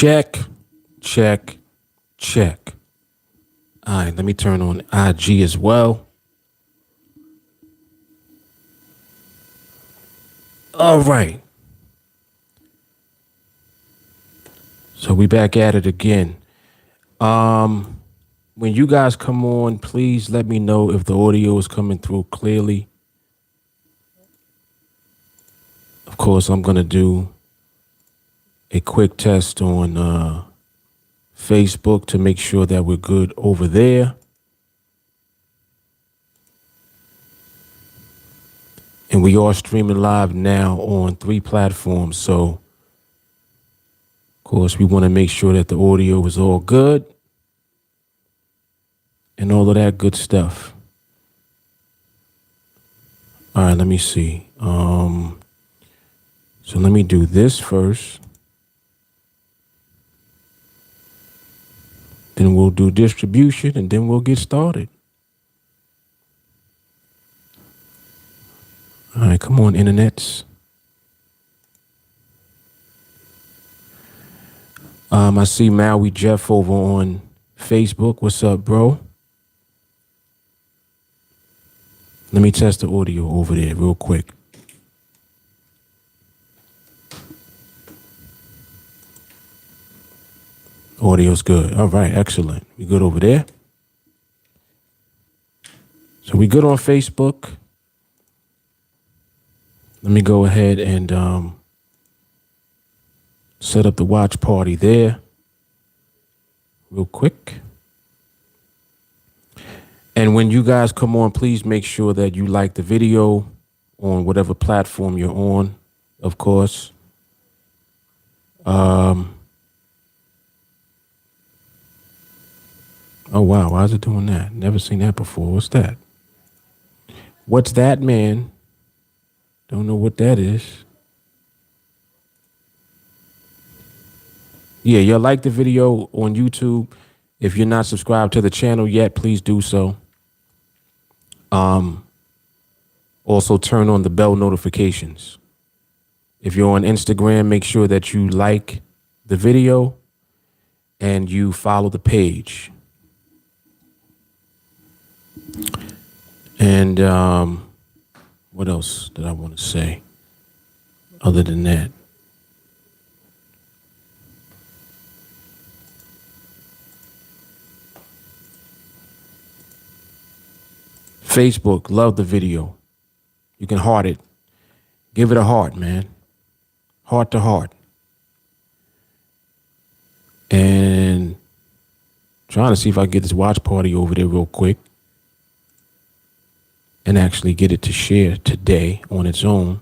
Check, check, check. All right, let me turn on IG as well. All right. So we back at it again. When you guys come on, please let me know if the audio is coming through clearly. Of course, I'm going to do a quick test on Facebook to make sure that we're good over there. And we are streaming live now on 3 platforms. So, of course, we want to make sure that the audio is all good and all of that good stuff. All right, let me see. So let me do this first. Then we'll do distribution and then we'll get started. All right, come on, internets. I see Maui Jeff over on Facebook. What's up, bro? Let me test the audio over there real quick. Audio's good. All right, excellent. We good over there? So we good on Facebook. Let me go ahead and set up the watch party there real quick. And when you guys come on, please make sure that you like the video on whatever platform you're on, of course. Oh, wow. Why is it doing that? Never seen that before. What's that? What's that, man? Don't know what that is. Yeah, y'all like the video on YouTube. If you're not subscribed to the channel yet, please do so. Also turn on the bell notifications. If you're on Instagram, make sure that you like the video and you follow the page. And what else did I want to say other than that? Facebook, love the video. You can heart it. Give it a heart, man. Heart to heart. And trying to see if I can get this watch party over there real quick and actually get it to share today on its own.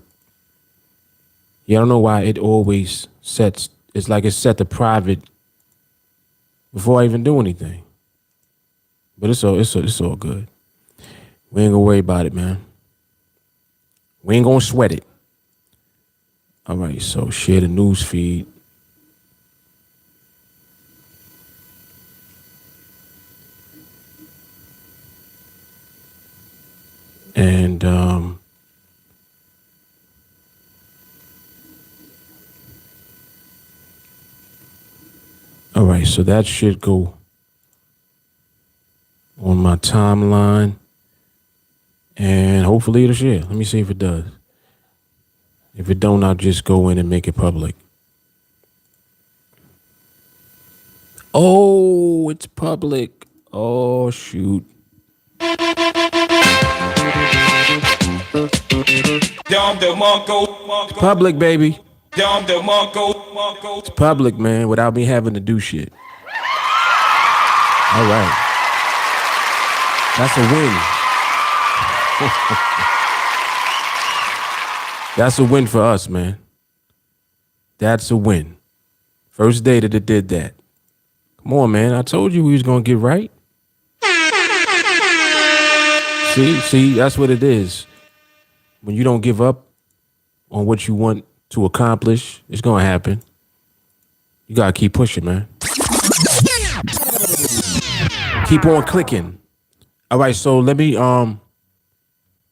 Yeah, I don't know why it always sets, it's like it's set to private before I even do anything. But it's all good. We ain't gonna worry about it, man. We ain't gonna sweat it. All right, so share the news feed. And all right, so that should go on my timeline. And hopefully it'll share. Let me see if it does. If it don't, I'll just go in and make it public. Oh, it's public. Oh, shoot. It's public, baby. It's public, man, without me having to do shit. All right. That's a win. That's a win for us, man. That's a win. First day that it did that. Come on, man. I told you we was going to get right. See, that's what it is. When you don't give up on what you want to accomplish, it's going to happen. You got to keep pushing, man. Keep on clicking. All right, so let me, you'll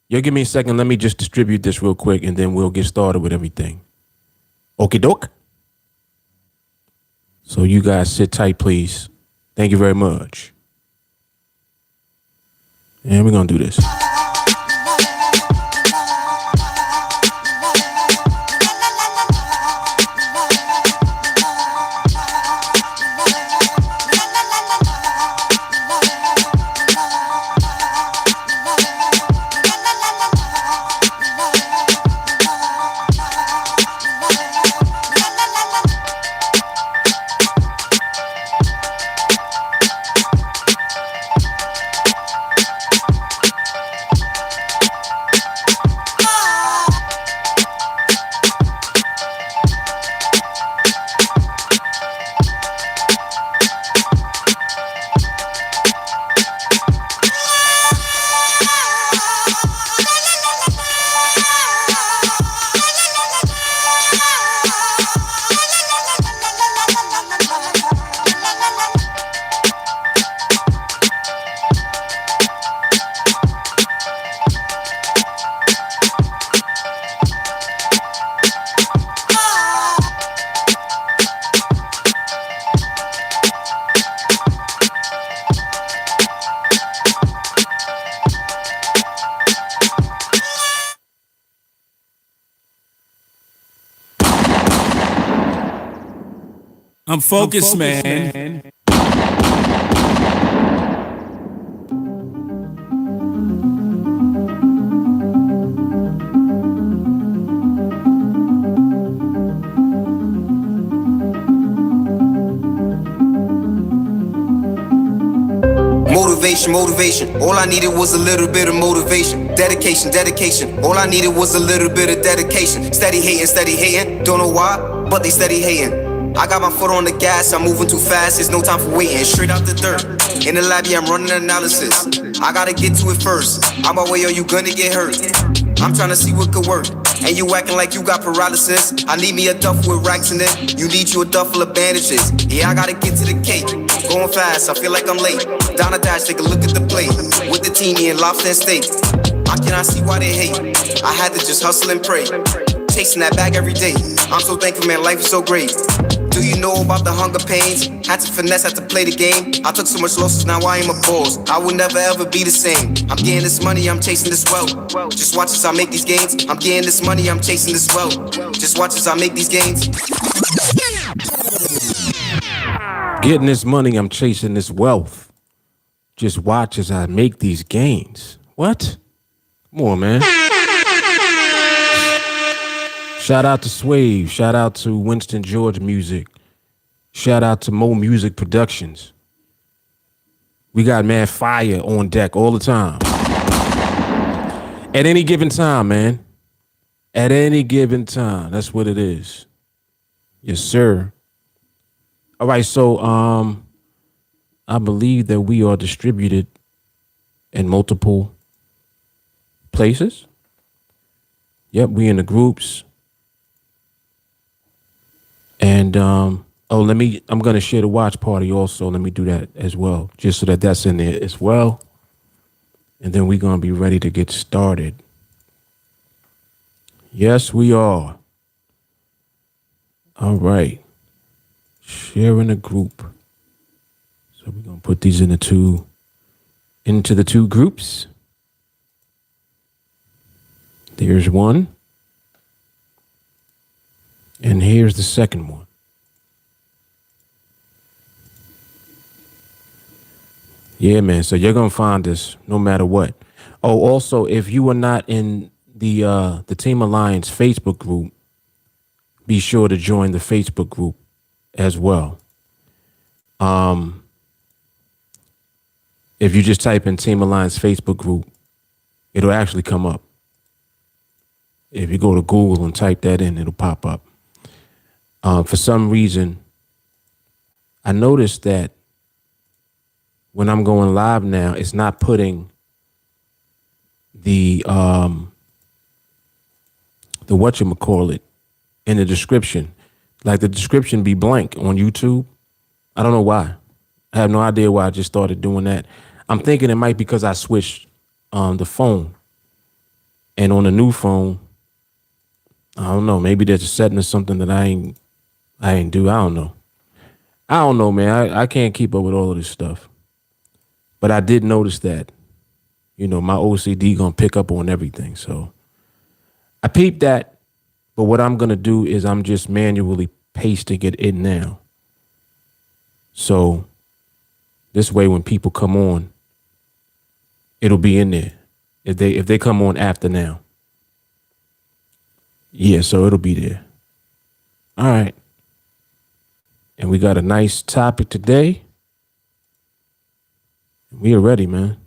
give me a second. Let me just distribute this real quick and then we'll get started with everything. Okie doke. So you guys sit tight, please. Thank you very much. And we're going to do this. I'm focused, man. Motivation. All I needed was a little bit of motivation. Dedication. All I needed was a little bit of dedication. Steady hating. Don't know why, but they steady hating. I got my foot on the gas, I'm moving too fast, there's no time for waiting. Straight out the dirt, in the lab, yeah, I'm running analysis. I gotta get to it first, on my way or you gonna get hurt. I'm trying to see what could work, and you acting like you got paralysis. I need me a duffel with racks in it, you need you a duffel of bandages. Yeah, I gotta get to the cake, going fast, I feel like I'm late. Down a dash, take a look at the plate, with the team and lobster and steak. I cannot see why they hate, I had to just hustle and pray. Chasing that bag every day, I'm so thankful, man, life is so great. Do you know about the hunger pains? Had to finesse, had to play the game. I took so much losses, now I am a boss. I will never ever be the same. I'm getting this money, I'm chasing this wealth. Just watch as I make these gains. I'm getting this money, I'm chasing this wealth. Just watch as I make these gains. Getting this money, I'm chasing this wealth. Just watch as I make these gains. What? Come on, man. Shout out to Swave. Shout out to Winston George Music. Shout out to Mo Music Productions. We got mad fire on deck all the time. At any given time, man. At any given time. That's what it is. Yes, sir. All right, so I believe that we are distributed in multiple places. Yep, we in the groups. And I'm going to share the watch party also. Let me do that as well, just so that that's in there as well. And then we're going to be ready to get started. Yes, we are. All right. Sharing a group. So we're going to put these into the two groups. There's one. And here's the second one. Yeah, man. So you're going to find this no matter what. Oh, also, if you are not in the TeamAlliance Facebook group, be sure to join the Facebook group as well. If you just type in TeamAlliance Facebook group, it'll actually come up. If you go to Google and type that in, it'll pop up. For some reason, I noticed that when I'm going live now, it's not putting the whatchamacallit in the description. Like the description be blank on YouTube. I don't know why. I have no idea why I just started doing that. I'm thinking it might be because I switched the phone. And on the new phone, I don't know, maybe there's a setting or something that I ain't do. I don't know. I don't know, man. I can't keep up with all of this stuff. But I did notice that, my OCD gonna pick up on everything. So I peeped that. But what I'm gonna do is I'm just manually pasting it in now. So this way when people come on, it'll be in there. If they come on after now. Yeah, so it'll be there. All right. And we got a nice topic today. We are ready, man.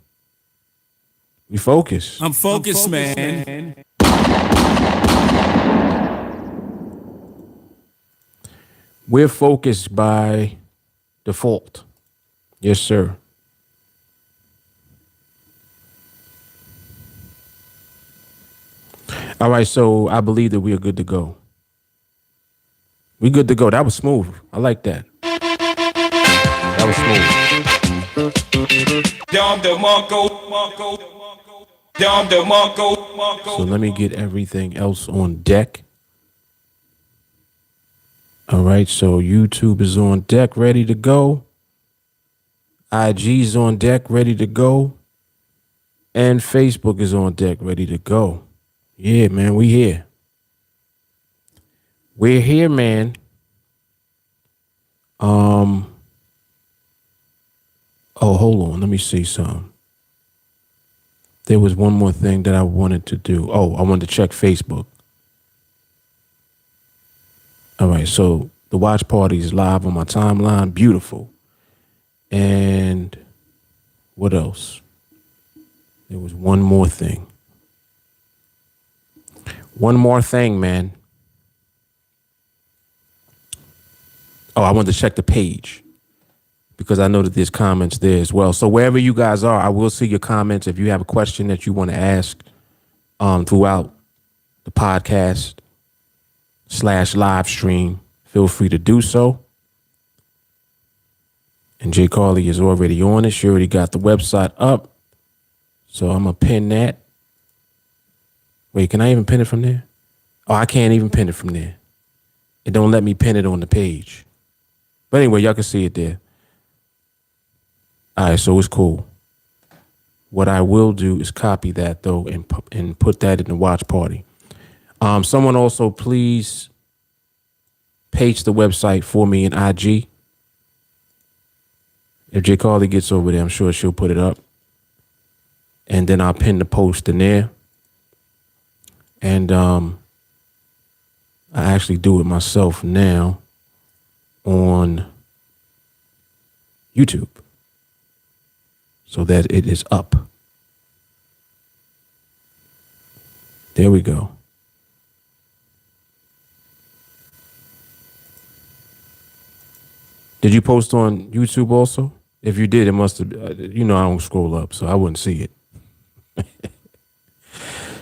We focus. I'm focused, man. We're focused by default. Yes, sir. All right, so I believe that we are good to go. We good to go. That was smooth. I like that. That was smooth. So let me get everything else on deck. All right, so YouTube is on deck, ready to go. IG's on deck, ready to go. And Facebook is on deck, ready to go. Yeah, man, we here. We're here, man. Oh, hold on. Let me see something. There was one more thing that I wanted to do. Oh, I wanted to check Facebook. All right, so the watch party is live on my timeline. Beautiful. And what else? There was one more thing. One more thing, man. Oh, I wanted to check the page because I know that there's comments there as well. So wherever you guys are, I will see your comments. If you have a question that you want to ask throughout the podcast / live stream, feel free to do so. And Jay Carly is already on it. She already got the website up. So I'm going to pin that. Wait, can I even pin it from there? Oh, I can't even pin it from there. It don't let me pin it on the page. But anyway, y'all can see it there. All right, so it's cool. What I will do is copy that, though, and put that in the watch party. Someone also please page the website for me in IG. If Jay Carly gets over there, I'm sure she'll put it up. And then I'll pin the post in there. And I actually do it myself now on YouTube so that it is up. There we go. Did you post on YouTube also? If you did, it must have, I don't scroll up, so I wouldn't see it.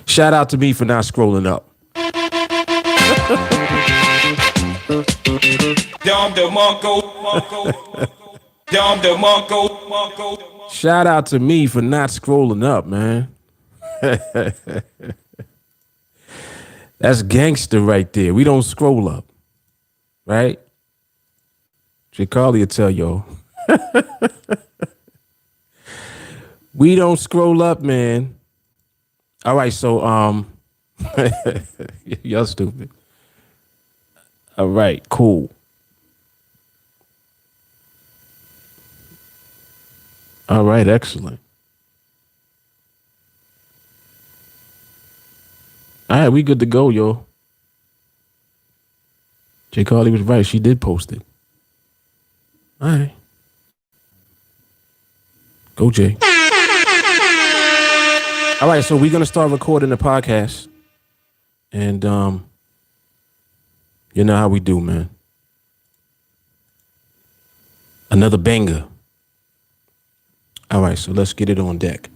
Shout out to me for not scrolling up. Shout out to me for not scrolling up, man. That's gangster right there. We don't scroll up, right? Jay Carly will tell y'all. We don't scroll up, man. All right, so y'all stupid. All right, cool. All right, excellent. All right, we good to go, yo. Jay Carly was right. She did post it. All right. Go, Jay. All right, so we're going to start recording the podcast. And you know how we do, man. Another banger. All right, so let's get it on deck.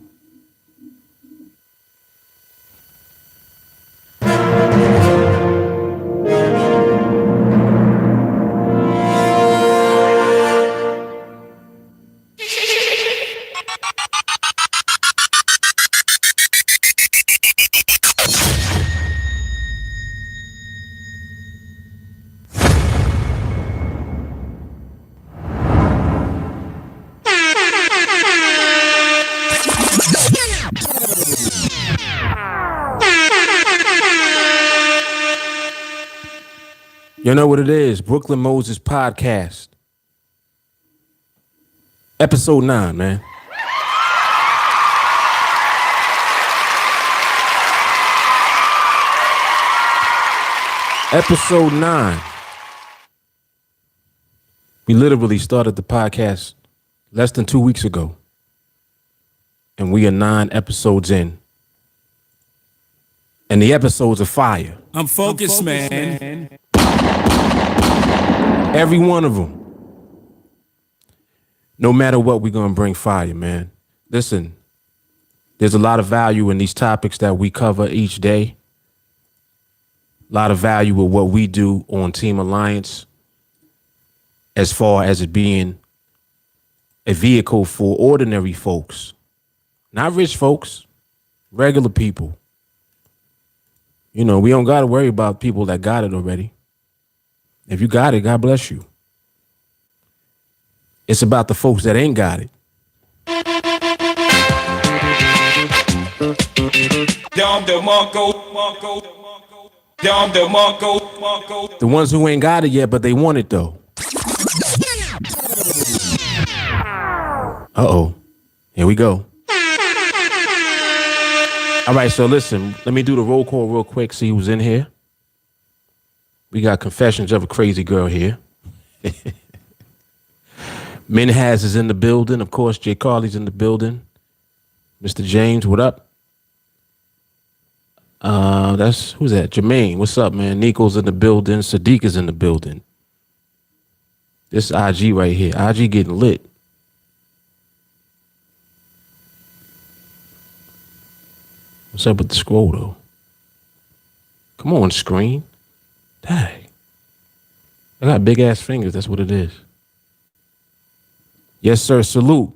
You know what it is? Brooklyn Moses Podcast. Episode 9, man. Episode 9. We literally started the podcast less than 2 weeks ago. And we are 9 episodes in. And the episodes are fire. I'm focused, man. Every one of them. No matter what, we're going to bring fire, man. Listen, there's a lot of value in these topics that we cover each day. A lot of value with what we do on TeamAlliance as far as it being a vehicle for ordinary folks. Not rich folks, regular people. You know, we don't got to worry about people that got it already. If you got it, God bless you. It's about the folks that ain't got it. The ones who ain't got it yet, but they want it though. Uh-oh. Here we go. All right, so listen, let me do the roll call real quick, see who's in here. We got Confessions of a Crazy Girl here. Minhaz is in the building. Of course, Jay Carly's in the building. Mr. James, what up? Who's that? Jermaine, what's up, man? Nico's in the building. Sadiq is in the building. This IG right here. IG getting lit. What's up with the scroll, though? Come on, screen. Dang. I got big ass fingers. That's what it is. Yes, sir. Salute.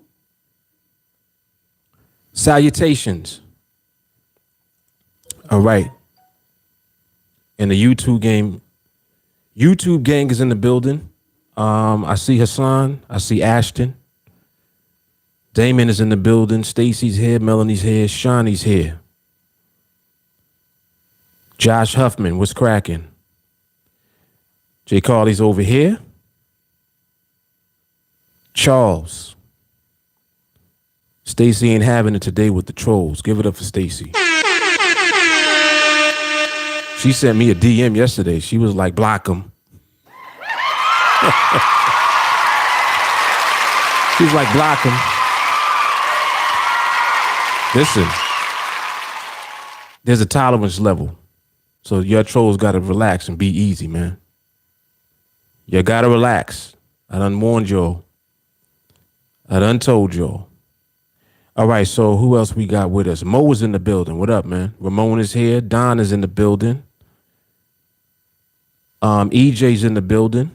Salutations. All right. And the YouTube gang is in the building. I see Hassan. I see Ashton. Damon is in the building. Stacy's here. Melanie's here. Shawnee's here. Josh Huffman, what's cracking? Jay Carly's over here. Charles. Stacy ain't having it today with the trolls. Give it up for Stacy. She sent me a DM yesterday. She was like, block him. She was like, block him. Listen, there's a tolerance level. So your trolls got to relax and be easy, man. You got to relax. I done warned y'all. I done told y'all. All right, so who else we got with us? Mo is in the building. What up, man? Ramon is here. Don is in the building. EJ's in the building.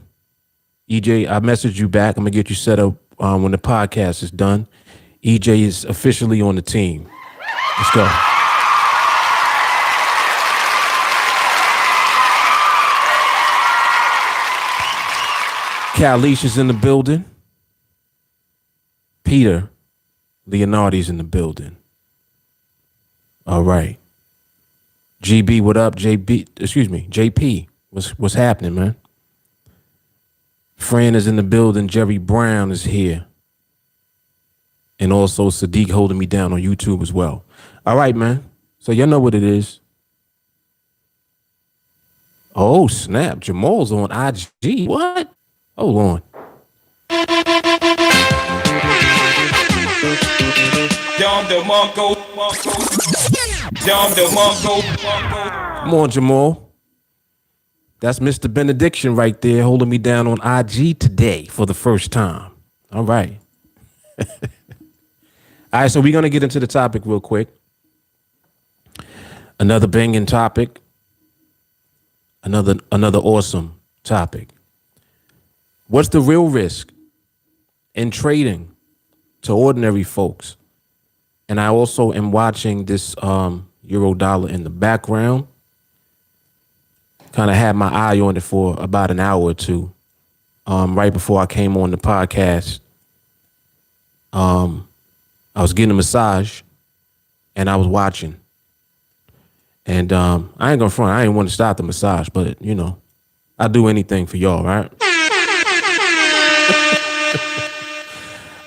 EJ, I messaged you back. I'm going to get you set up when the podcast is done. EJ is officially on the team. Let's go. Kalish is in the building. Peter Leonardi's in the building. All right. GB, what up? JP. What's happening, man? Fran is in the building. Jerry Brown is here. And also Sadiq holding me down on YouTube as well. All right, man. So y'all know what it is. Oh, snap. Jamal's on IG. What? Hold on. Come on, Jamal. That's Mr. Benediction right there holding me down on IG today for the first time. All right. All right, so we're going to get into the topic real quick. Another banging topic. Another awesome topic. What's the real risk in trading to ordinary folks? And I also am watching this euro dollar in the background. Kind of had my eye on it for about an hour or two. Right before I came on the podcast, I was getting a massage and I was watching. And I ain't gonna front, I didn't want to stop the massage, but you know, I'll do anything for y'all, right?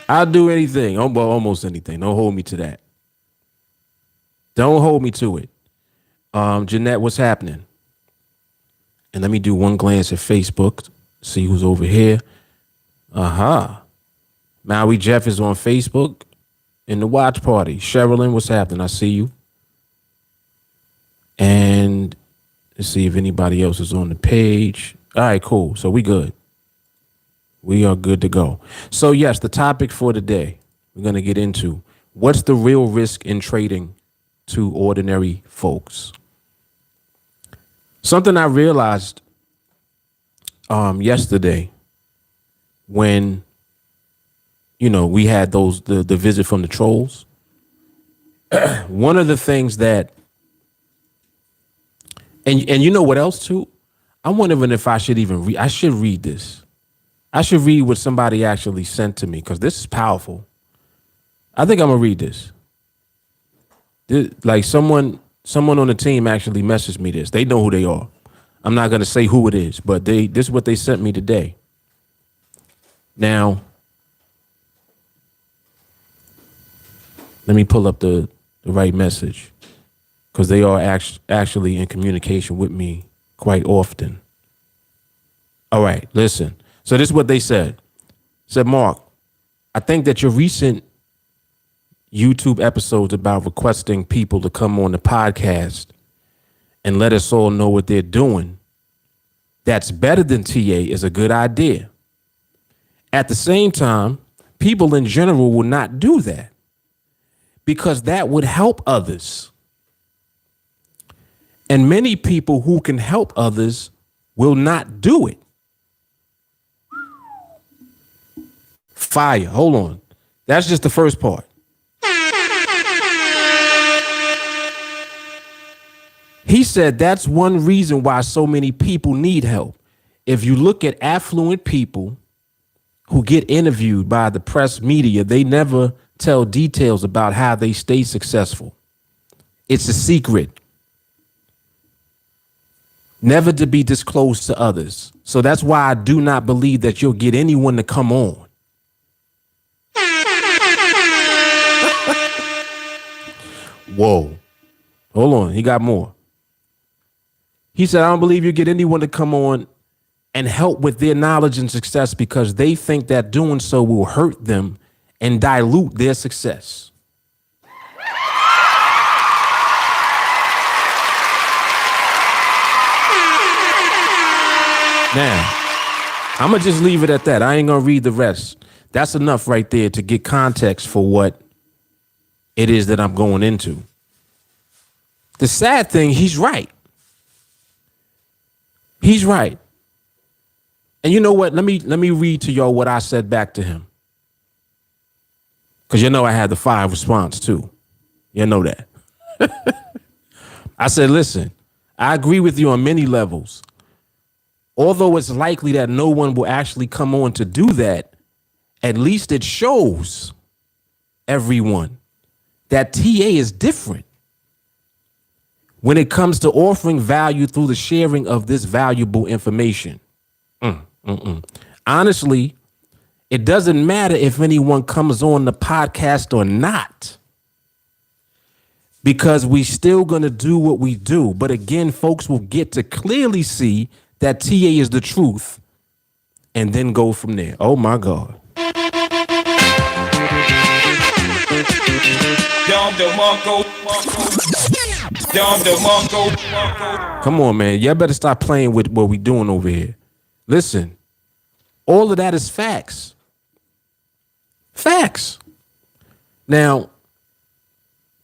I'll do anything, well, almost anything. Don't hold me to that. Don't hold me to it. Jeanette, what's happening? And let me do one glance at Facebook, see who's over here. Maui Jeff is on Facebook in the watch party. Sherilyn, what's happening? I see you. And let's see if anybody else is on the page. All right, cool. So we good. We are good to go. So yes, the topic for today, we're going to get into what's the real risk in trading to ordinary folks. Something I realized yesterday when, we had the visit from the trolls. One of the things that, and you know what else too? I'm wondering if I should even read. I should read this. I should read what somebody actually sent to me because this is powerful. I think I'm gonna read this. Like someone on the team actually messaged me this. They know who they are. I'm not gonna say who it is, but this is what they sent me today. Now, let me pull up the right message because they are actually in communication with me quite often. All right, listen. So this is what they said. Said, Mark, I think that your recent YouTube episodes about requesting people to come on the podcast and let us all know what they're doing, that's better than TA, is a good idea. At the same time, people in general will not do that because that would help others. And many people who can help others will not do it. Fire. Hold on. That's just the first part. He said that's one reason why so many people need help. If you look at affluent people who get interviewed by the press media, they never tell details about how they stay successful. It's a secret, never to be disclosed to others. So that's why I do not believe that you'll get anyone to come on. Whoa. Hold on. He got more. He said, I don't believe you get anyone to come on and help with their knowledge and success because they think that doing so will hurt them and dilute their success. Now, I'm going to just leave it at that. I ain't going to read the rest. That's enough right there to get context for what it is that I'm going into. The sad thing, he's right. He's right. And you know what? Let me read to y'all what I said back to him. Because I had the fire response too. You know that. I said, listen, I agree with you on many levels. Although it's likely that no one will actually come on to do that, at least it shows everyone that TA is different when it comes to offering value through the sharing of this valuable information. Honestly, it doesn't matter if anyone comes on the podcast or not, because we still going to do what we do. But again, folks will get to clearly see that TA is the truth and then go from there. Oh, my God. Come on, man. Y'all better stop playing with what we doing over here. Listen, all of that is facts. Facts. Now,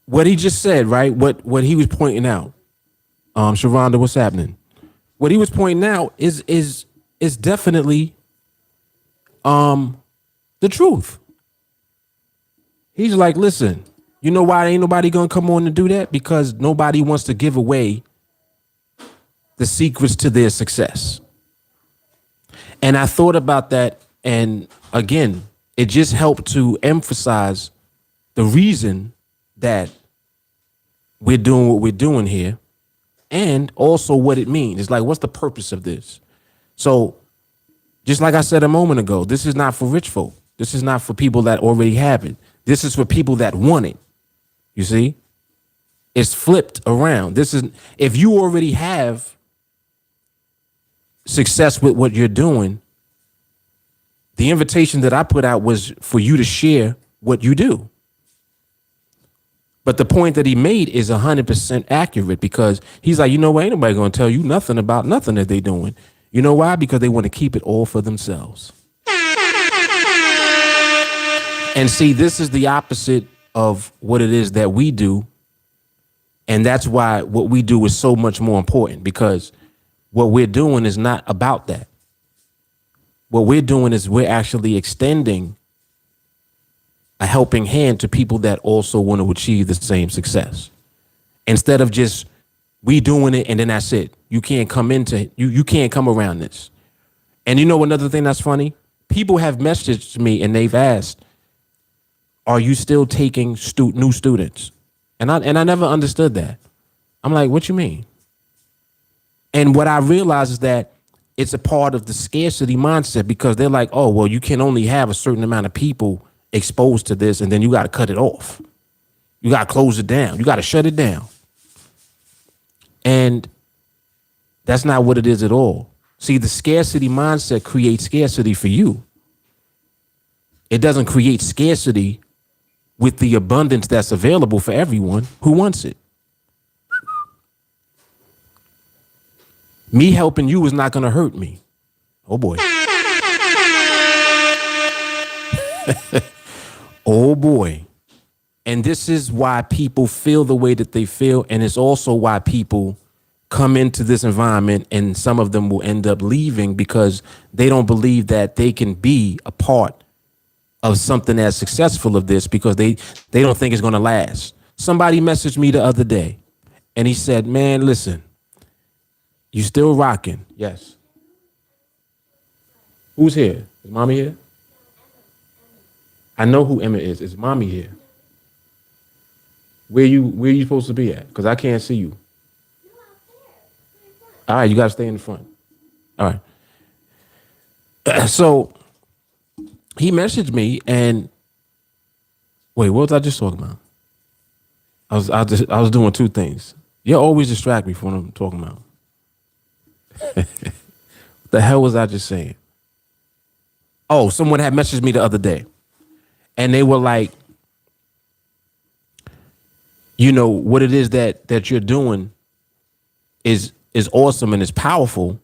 what he just said, right? What he was pointing out, Sharonda, what's happening? What he was pointing out is definitely the truth. He's like, listen, you know why ain't nobody gonna come on to do that? Because nobody wants to give away the secrets to their success. And I thought about that, and again, it just helped to emphasize the reason that we're doing what we're doing here, and also what it means. It's like, what's the purpose of this? So just like I said a moment ago, this is not for rich folk. This is not for people that already have it. This is for people that want it. You see? It's flipped around. This is, if you already have success with what you're doing, the invitation that I put out was for you to share what you do. But the point that he made is 100% accurate, because he's like, you know what? Ain't nobody going to tell you nothing about nothing that they're doing. You know why? Because they want to keep it all for themselves. And see, this is the opposite of what it is that we do. And that's why what we do is so much more important, because what we're doing is not about that. What we're doing is we're actually extending a helping hand to people that also want to achieve the same success. Instead of just we doing it and then that's it. You can't come into you can't come around this. And you know another thing that's funny? People have messaged me and they've asked, are you still taking new students? And I never understood that. I'm like, what you mean? And what I realize is that it's a part of the scarcity mindset, because they're like, oh, well, you can only have a certain amount of people exposed to this, and then you got to cut it off. You got to close it down. You got to shut it down. And that's not what it is at all. See, the scarcity mindset creates scarcity for you. It doesn't create scarcity with the abundance that's available for everyone who wants it. Me helping you is not going to hurt me. Oh, boy. Oh, boy. And this is why people feel the way that they feel. And it's also why people come into this environment, and some of them will end up leaving because they don't believe that they can be a part of something as successful of this, because they don't think it's going to last. Somebody messaged me the other day and he said, man, listen, you still rocking? Yes. Who's here? Is mommy here? I know who Emma is. Is mommy here? Where you supposed to be at? Because I can't see you. All right, you got to stay in the front. All right. So he messaged me and wait, what was I just talking about? I was doing two things. You always distract me from what I'm talking about. The hell was I just saying? Oh, someone had messaged me the other day and they were like, you know, what it is that you're doing is awesome and it's powerful,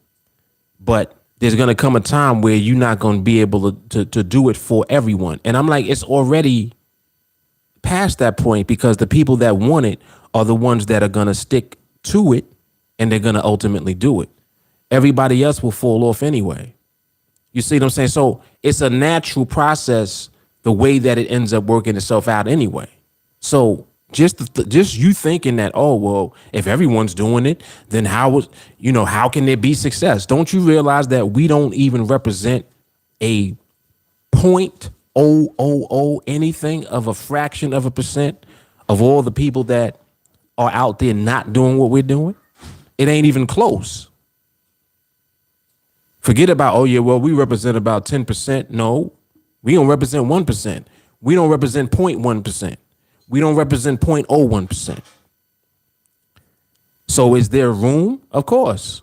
but there's going to come a time where you're not going to be able to do it for everyone. And I'm like, it's already past that point, because the people that want it are the ones that are going to stick to it and they're going to ultimately do it. Everybody else will fall off anyway. You see what I'm saying? So it's a natural process, the way that it ends up working itself out anyway. So just you thinking that, oh, well, if everyone's doing it, then how can there be success? Don't you realize that we don't even represent a 0.000 anything of a fraction of a percent of all the people that are out there not doing what we're doing? It ain't even close. Forget about, oh, yeah, well, we represent about 10%. No, we don't represent 1%. We don't represent 0.1%. We don't represent 0.01%. So is there room? Of course.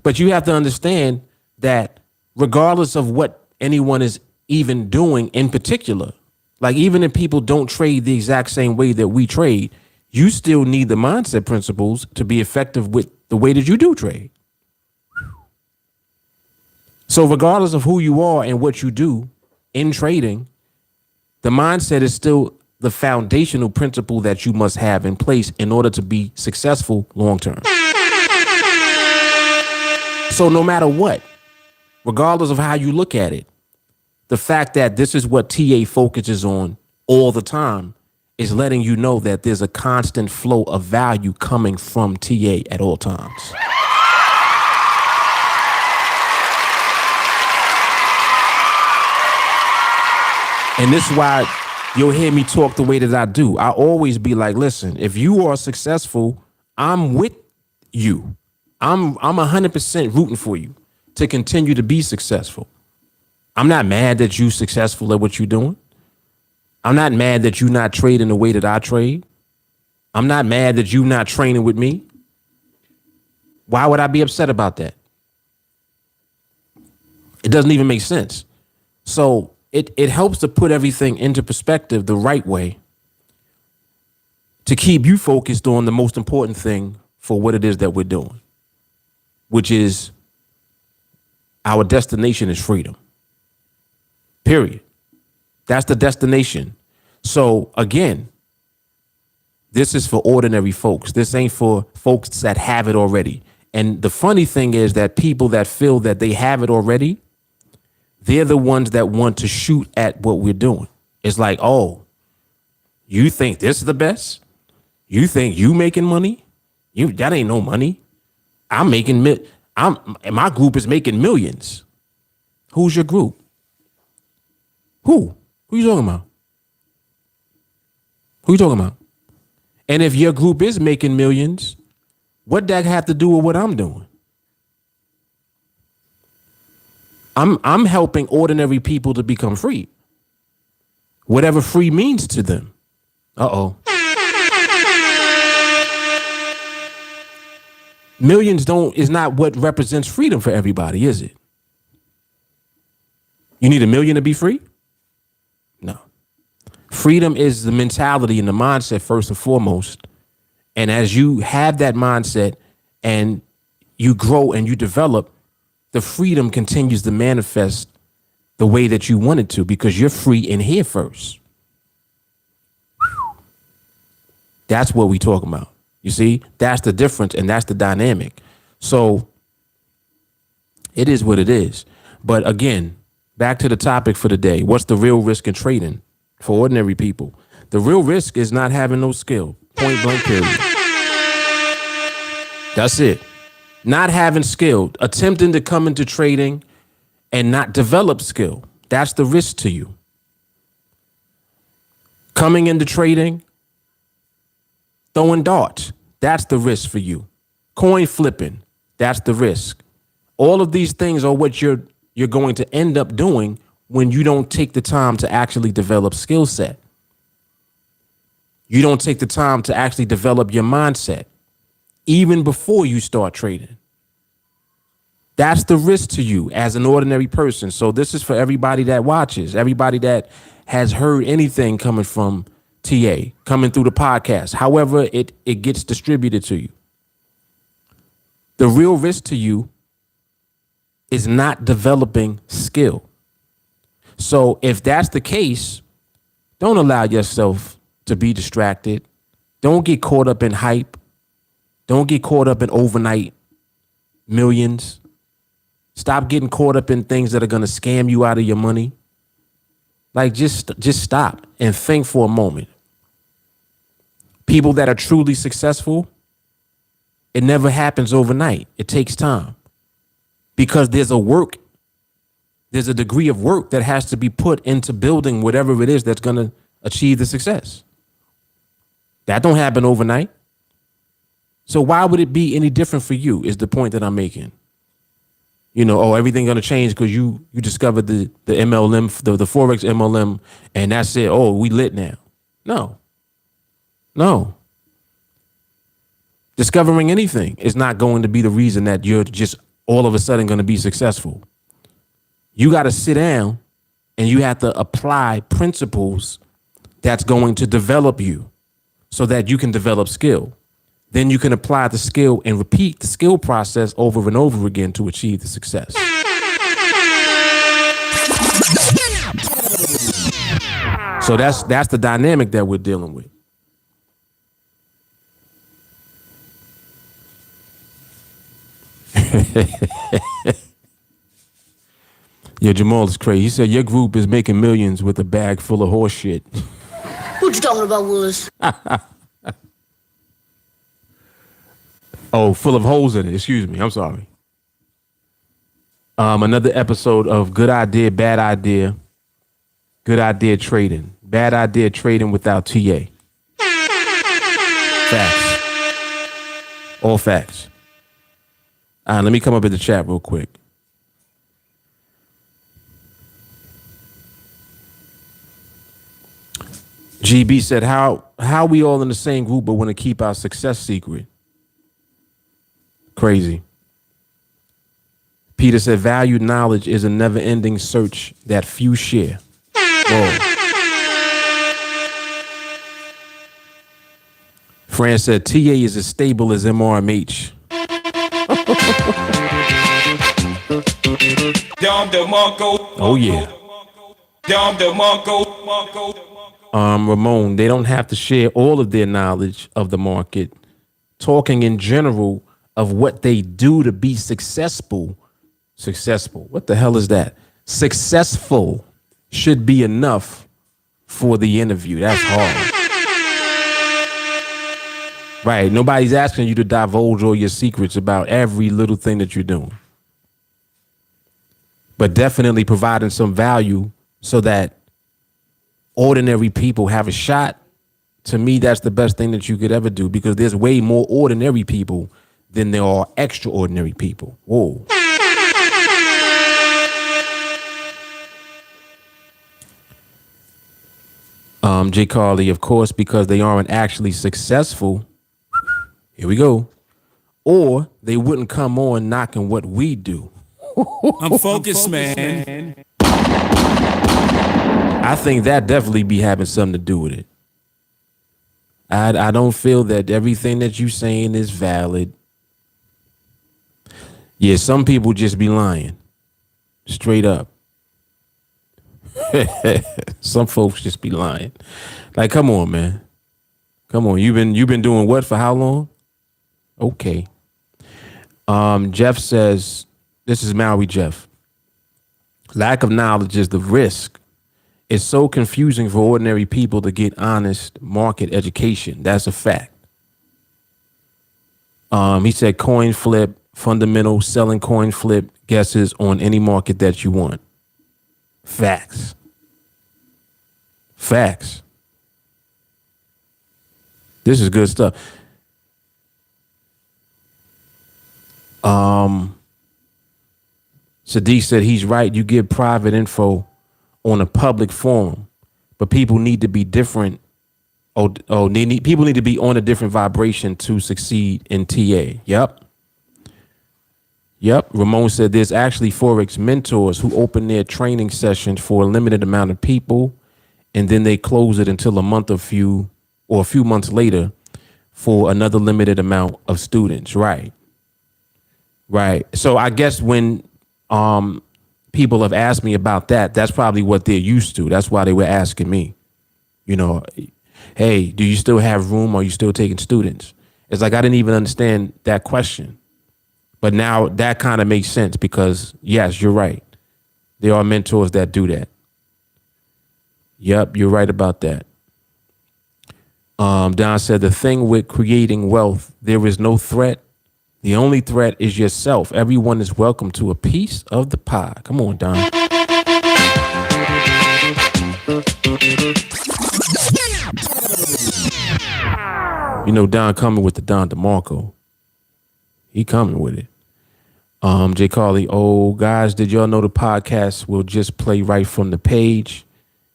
But you have to understand that regardless of what anyone is even doing in particular, like even if people don't trade the exact same way that we trade, you still need the mindset principles to be effective with the way that you do trade. So regardless of who you are and what you do in trading, the mindset is still the foundational principle that you must have in place in order to be successful long term. So no matter what, regardless of how you look at it, the fact that this is what TA focuses on all the time is letting you know that there's a constant flow of value coming from TA at all times. And this is why you'll hear me talk the way that I do. I always be like, listen, if you are successful, I'm with you. I'm 100% rooting for you to continue to be successful. I'm not mad that you're successful at what you're doing. I'm not mad that you're not trading the way that I trade. I'm not mad that you're not training with me. Why would I be upset about that? It doesn't even make sense. So it helps to put everything into perspective the right way to keep you focused on the most important thing for what it is that we're doing, which is our destination is freedom. Period. That's the destination. So again, this is for ordinary folks. This ain't for folks that have it already. And the funny thing is that people that feel that they have it already, they're the ones that want to shoot at what we're doing. It's like, oh, you think this is the best? You think you making money? That ain't no money. My group is making millions. Who's your group? Who you talking about? Who you talking about? And if your group is making millions, what that have to do with what I'm doing? I'm helping ordinary people to become free. Whatever free means to them. Uh-oh. Millions is not what represents freedom for everybody, is it? You need $1 million to be free? No. Freedom is the mentality and the mindset first and foremost. And as you have that mindset and you grow and you develop, the freedom continues to manifest the way that you want it to, because you're free in here first. That's what we talking about. You see, that's the difference, and that's the dynamic. So it is what it is. But again, back to the topic for the day. What's the real risk in trading for ordinary people? The real risk is not having no skill. Point blank, period. That's it. Not having skill, attempting to come into trading and not develop skill. That's the risk to you. Coming into trading, throwing darts, that's the risk for you. Coin flipping, that's the risk. All of these things are what you're going to end up doing when you don't take the time to actually develop skill set. You don't take the time to actually develop your mindset, even before you start trading. That's the risk to you as an ordinary person. So this is for everybody that watches, everybody that has heard anything coming from TA, coming through the podcast, however it gets distributed to you. The real risk to you is not developing skill. So if that's the case, don't allow yourself to be distracted. Don't get caught up in hype. Don't get caught up in overnight millions. Stop getting caught up in things that are going to scam you out of your money. Like, just stop and think for a moment. People that are truly successful, it never happens overnight. It takes time, because there's a degree of work that has to be put into building whatever it is that's going to achieve the success. That don't happen overnight. So why would it be any different for you, is the point that I'm making. You know, oh, everything going to change because you discovered the MLM, the Forex MLM, and that's it. Oh, we lit now. No. Discovering anything is not going to be the reason that you're just all of a sudden going to be successful. You got to sit down and you have to apply principles that's going to develop you so that you can develop skill. Then you can apply the skill and repeat the skill process over and over again to achieve the success. So that's the dynamic that we're dealing with. Yeah, Jamal is crazy. He said your group is making millions with a bag full of horse shit. What you talking about, Willis? Oh, full of holes in it. Excuse me. I'm sorry. Another episode of Good Idea, Bad Idea. Good Idea Trading. Bad Idea Trading without TA. Facts. All facts. Let me come up in the chat real quick. GB said, how we all in the same group but want to keep our success secret? Crazy. Peter said, valued knowledge is a never-ending search that few share. Whoa. Fran said, TA is as stable as MRMH. Oh, yeah. Ramon, they don't have to share all of their knowledge of the market. Talking in general of what they do to be successful. Successful. What the hell is that? Successful should be enough for the interview. That's hard. Right. Nobody's asking you to divulge all your secrets about every little thing that you're doing. But definitely providing some value so that ordinary people have a shot. To me, that's the best thing that you could ever do, because there's way more ordinary people than there are extraordinary people. Whoa. J. Carly, of course, because they aren't actually successful. Here we go. Or they wouldn't come on knocking what we do. I'm focused, man. I think that definitely be having something to do with it. I don't feel that everything that you saying is valid. Yeah, some people just be lying. Straight up. Some folks just be lying. Like, come on, man. Come on. You've been doing what for how long? Okay. Jeff says, this is Maui Jeff. Lack of knowledge is the risk. It's so confusing for ordinary people to get honest market education. That's a fact. He said coin flip, fundamental, selling coin flip guesses on any market that you want. Facts. Facts. This is good stuff. Sadiq said he's right. You give private info on a public forum, but people need to be different. People need to be on a different vibration to succeed in TA. Yep. Ramon said there's actually Forex mentors who open their training sessions for a limited amount of people, and then they close it until a few months later for another limited amount of students. Right. So I guess when people have asked me about that, that's probably what they're used to. That's why they were asking me, hey, do you still have room? Or are you still taking students? It's like I didn't even understand that question. But now that kind of makes sense, because, yes, you're right. There are mentors that do that. Yep, you're right about that. Don said the thing with creating wealth, there is no threat. The only threat is yourself. Everyone is welcome to a piece of the pie. Come on, Don. Don coming with the Don DeMarco. He coming with it. Jay Carly, guys, did y'all know the podcast will just play right from the page?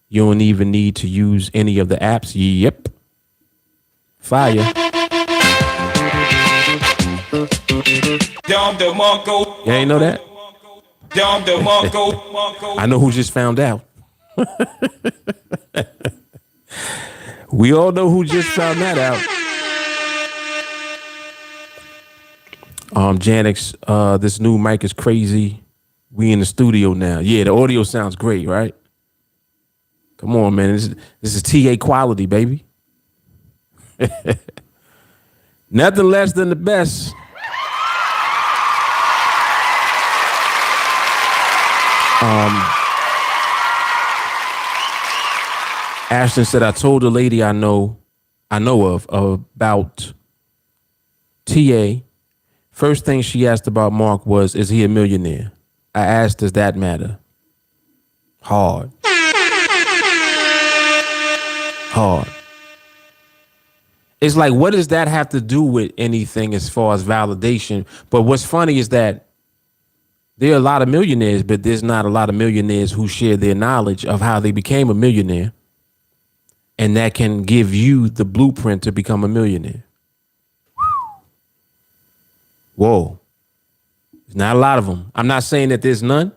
You don't even need to use any of the apps. Yep. Fire. You ain't know that? I know who just found out. We all know who just found that out. Janix, this new mic is crazy. We in the studio now. Yeah, the audio sounds great, right? Come on, man. This is TA quality, baby. Nothing less than the best. Ashton said, I told the lady I know of about TA. First thing she asked about Mark was, is he a millionaire? I asked, does that matter? Hard. It's like, what does that have to do with anything as far as validation? But what's funny is that there are a lot of millionaires, but there's not a lot of millionaires who share their knowledge of how they became a millionaire. and that can give you the blueprint to become a millionaire. Whoa. There's not a lot of them. I'm not saying that there's none,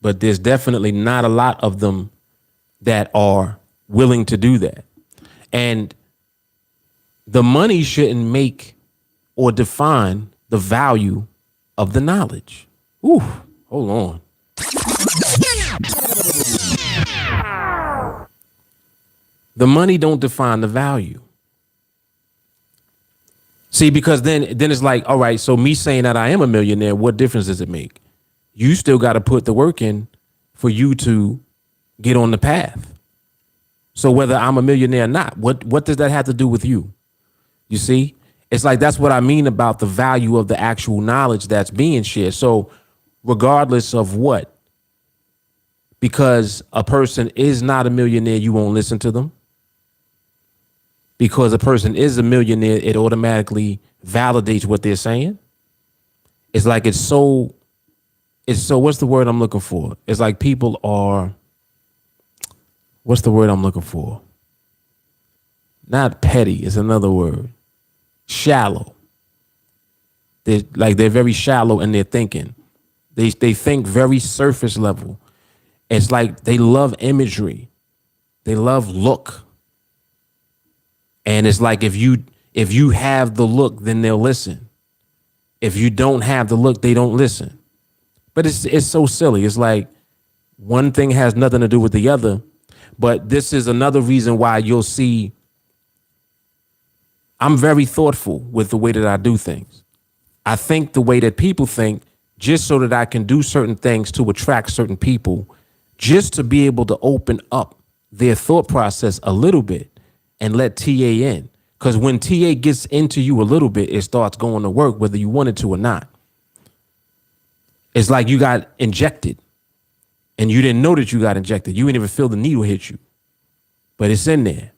but there's definitely not a lot of them that are willing to do that. And the money shouldn't make or define the value of the knowledge. Ooh, hold on. The money don't define the value. See, because then it's like, all right, so me saying that I am a millionaire, what difference does it make? You still got to put the work in for you to get on the path. So whether I'm a millionaire or not, what does that have to do with you? You see, it's like, that's what I mean about the value of the actual knowledge that's being shared. So regardless of what, because a person is not a millionaire, you won't listen to them. Because a person is a millionaire, it automatically validates what they're saying. It's like it's so what's the word I'm looking for? It's like people are, what's the word I'm looking for? Not petty, it's another word. Shallow. They're very shallow in their thinking. They think very surface level. It's like they love imagery. They love look. And it's like if you have the look, then they'll listen. If you don't have the look, they don't listen. But it's so silly. It's like one thing has nothing to do with the other. But this is another reason why you'll see I'm very thoughtful with the way that I do things. I think the way that people think, just so that I can do certain things to attract certain people, just to be able to open up their thought process a little bit. And let TA in. Because when TA gets into you a little bit, it starts going to work, whether you want it to or not. It's like you got injected and you didn't know that you got injected. You didn't even feel the needle hit you, but it's in there.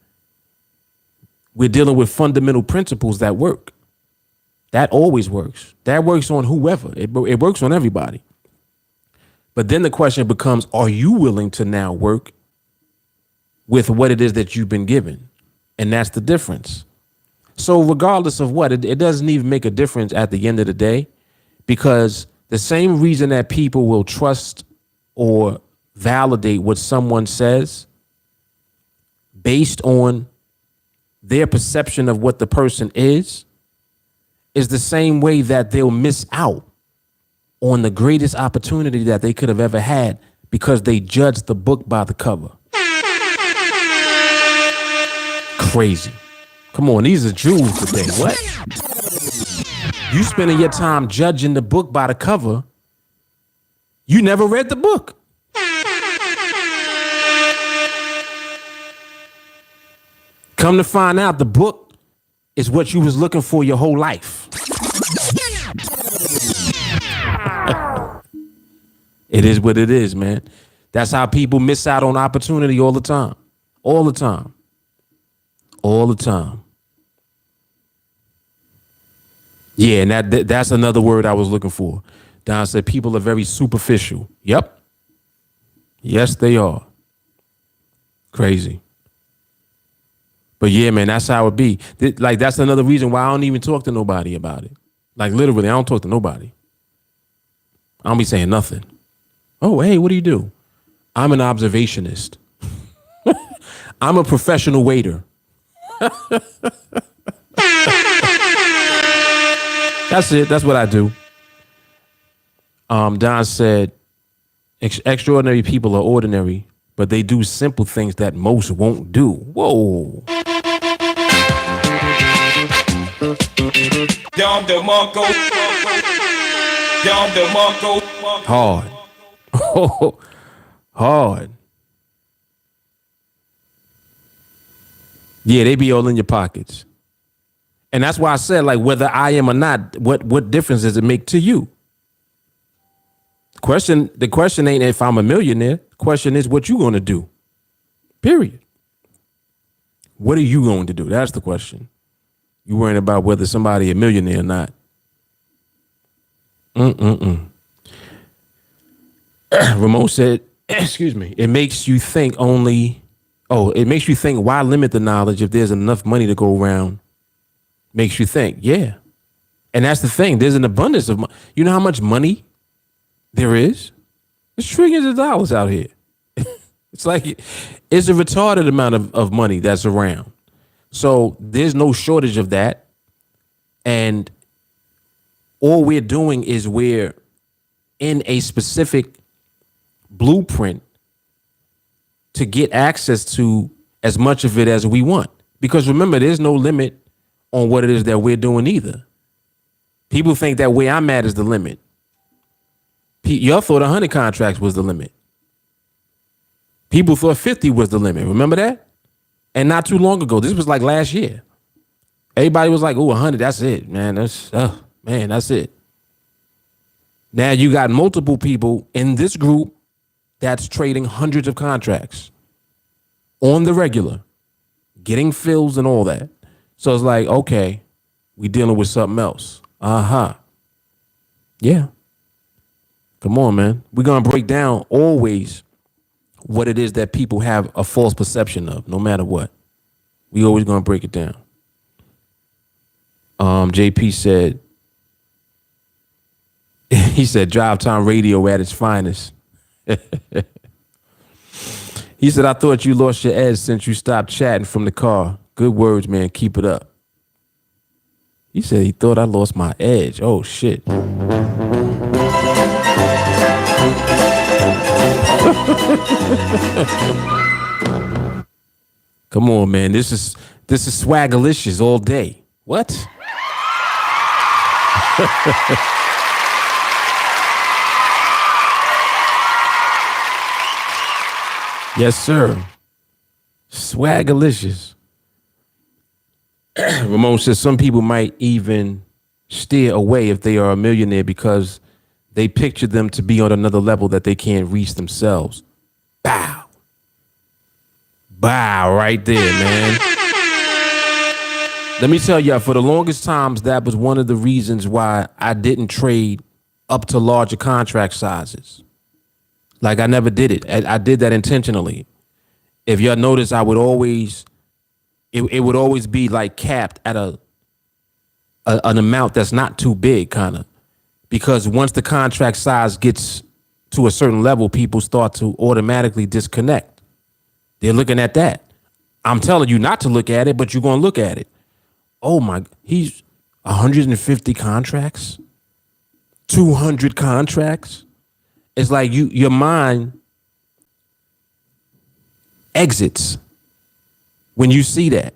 We're dealing with fundamental principles that work. That always works. That works on whoever. It works on everybody. But then the question becomes, are you willing to now work with what it is that you've been given? And that's the difference. So regardless of what, it doesn't even make a difference at the end of the day, because the same reason that people will trust or validate what someone says based on their perception of what the person is the same way that they'll miss out on the greatest opportunity that they could have ever had because they judged the book by the cover. Crazy. Come on, these are jewels today. What? You spending your time judging the book by the cover. You never read the book. Come to find out, the book is what you was looking for your whole life. It is what it is, man. That's how people miss out on opportunity all the time. All the time. All the time. Yeah, and that's another word I was looking for. Don said people are very superficial. Yep. Yes, they are. Crazy. But yeah, man, that's how it be. Like, that's another reason why I don't even talk to nobody about it. Like, literally, I don't talk to nobody. I don't be saying nothing. Oh, hey, what do you do? I'm an observationist. I'm a professional waiter. That's it. That's what I do. Don said, extraordinary people are ordinary, but they do simple things that most won't do. Whoa. Hard. Hard. Yeah, they be all in your pockets. And that's why I said, like, whether I am or not, what difference does it make to you? The question ain't if I'm a millionaire. The question is what you going to do. Period. What are you going to do? That's the question. You worrying about whether somebody a millionaire or not. Ramon said, excuse me, it makes you think only Oh, it makes you think, why limit the knowledge if there's enough money to go around? Makes you think, yeah. And that's the thing. There's an abundance of money. You know how much money there is? There's trillions of dollars out here. It's like it's a retarded amount of money that's around. So there's no shortage of that. And all we're doing is we're in a specific blueprint to get access to as much of it as we want. Because remember, there's no limit on what it is that we're doing either. People think that where I'm at is the limit. Y'all thought 100 contracts was the limit. People thought 50 was the limit. Remember that? And not too long ago, this was like last year. Everybody was like, "Oh, 100, that's it, man. That's it." Now you got multiple people in this group that's trading hundreds of contracts on the regular, getting fills and all that. So it's like, okay, we dealing with something else. Yeah. Come on, man. We're going to break down always what it is that people have a false perception of, no matter what. We always going to break it down. JP said, he said, Drive Time Radio at its finest. He said, I thought you lost your edge since you stopped chatting from the car. Good words, man. Keep it up. He said he thought I lost my edge. Oh, shit. Come on, man. This is swagalicious all day. What? Yes, sir. Swagalicious. Ramon says some people might even steer away if they are a millionaire because they picture them to be on another level that they can't reach themselves. Bow. Bow right there, man. Let me tell y'all, for the longest times, that was one of the reasons why I didn't trade up to larger contract sizes. Like I never did it. I did that intentionally. If y'all notice, I would always, it would always be like capped at an amount that's not too big, kind of. Because once the contract size gets to a certain level, people start to automatically disconnect. They're looking at that. I'm telling you not to look at it, but you're going to look at it. Oh my, he's 150 contracts, 200 contracts. It's like your mind exits when you see that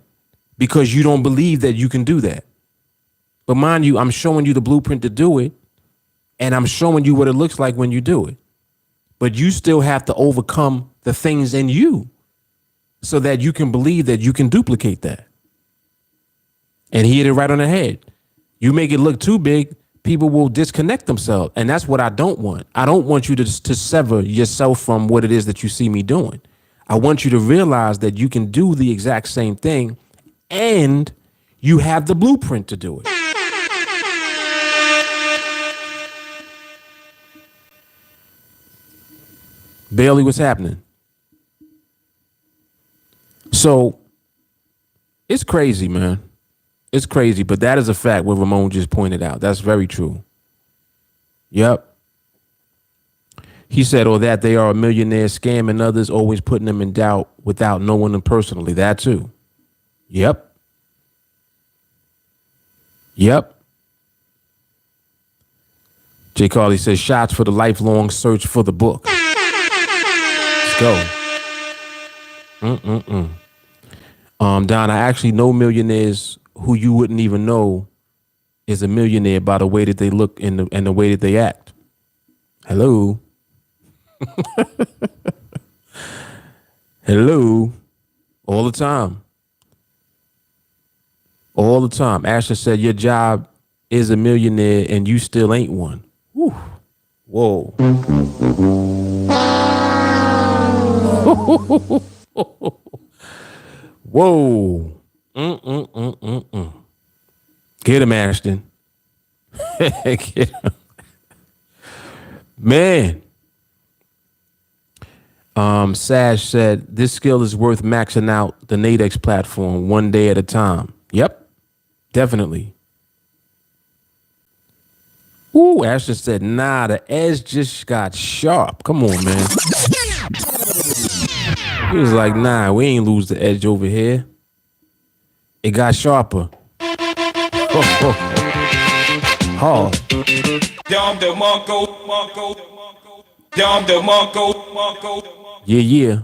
because you don't believe that you can do that. But mind you, I'm showing you the blueprint to do it, and I'm showing you what it looks like when you do it. But you still have to overcome the things in you so that you can believe that you can duplicate that. And he hit it right on the head. You make it look too big, people will disconnect themselves. And that's what I don't want. I don't want you to sever yourself from what it is that you see me doing. I want you to realize that you can do the exact same thing and you have the blueprint to do it. Bailey, what's happening? So it's crazy, man. It's crazy, but that is a fact what Ramon just pointed out. That's very true. Yep. He said, or that they are a millionaire scamming others, always putting them in doubt without knowing them personally. That too. Yep. Yep. Jay Carly says, shots for the lifelong search for the book. Let's go. Don, I actually know millionaires who you wouldn't even know is a millionaire by the way that they look and the way that they act. Hello. Hello. All the time. All the time. Ashley said your job is a millionaire and you still ain't one. Whew. Whoa. Whoa. Get him, Ashton. Get him. Man. Sash said this skill is worth maxing out the NADEX platform one day at a time. Yep, definitely. Ooh, Asher said, nah, the edge just got sharp. Come on, man. He was like, nah, we ain't lose the edge over here. It got sharper. Hard. Yeah, yeah.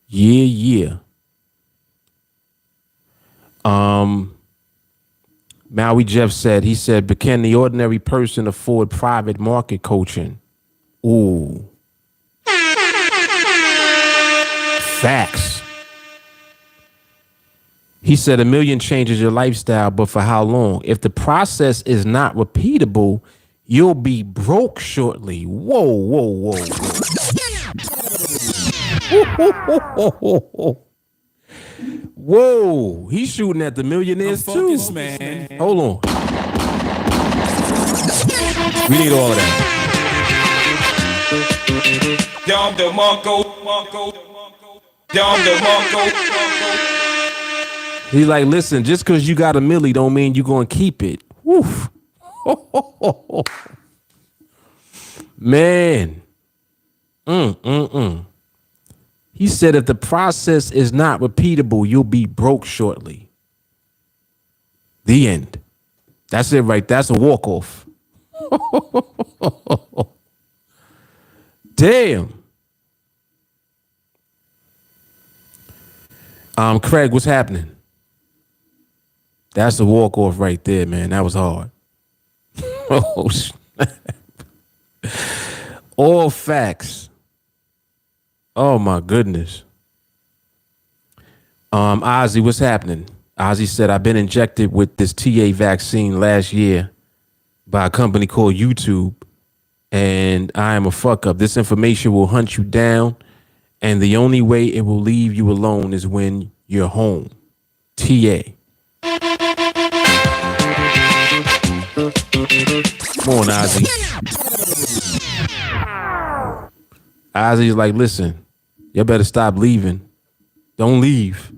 Yeah, yeah. Maui Jeff said, but can the ordinary person afford private market coaching? Ooh. Facts. He said $1 million changes your lifestyle, but for how long? If the process is not repeatable, you'll be broke shortly. Whoa, whoa, whoa, whoa. Whoa, he's shooting at the millionaires too. Man. Hold on. We need all of that. He's like, listen, just because you got $1 million don't mean you're going to keep it. Woof. Man. He said if the process is not repeatable, you'll be broke shortly. The end. That's it, right? That's a walk-off. Damn. Craig, what's happening? That's a walk-off right there, man. That was hard. Oh, all facts. Oh my goodness. Ozzy, what's happening? Ozzy said, I've been injected with this TA vaccine last year by a company called YouTube, and I am a fuck up. This information will hunt you down, and the only way it will leave you alone is when you're home. TA. Come on, Ozzy. Ozzy's like, listen, you better stop leaving. Don't leave.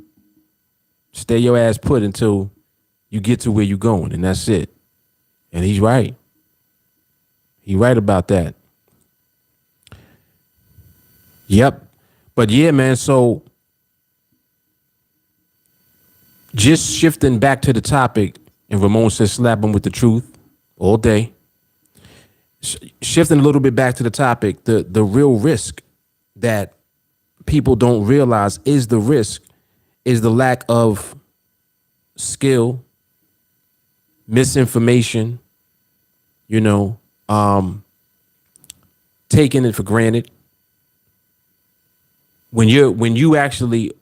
Stay your ass put until you get to where you're going, and that's it. And he's right. He's right about that. Yep. But yeah, man, so just shifting back to the topic, and Ramon says slap him with the truth all day. Shifting a little bit back to the topic, the real risk that people don't realize is the lack of skill, misinformation, taking it for granted. When you actually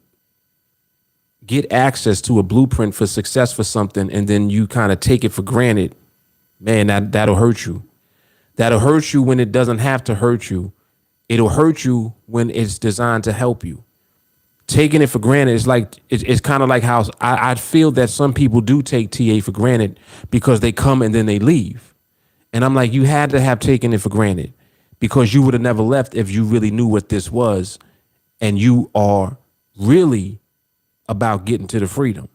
get access to a blueprint for success for something and then you kind of take it for granted, man, that'll hurt you. That'll hurt you when it doesn't have to hurt you. It'll hurt you when it's designed to help you. Taking it for granted is like, it's kind of like how I feel that some people do take TA for granted because they come and then they leave. And I'm like, you had to have taken it for granted because you would have never left if you really knew what this was and you are really about getting to the freedom.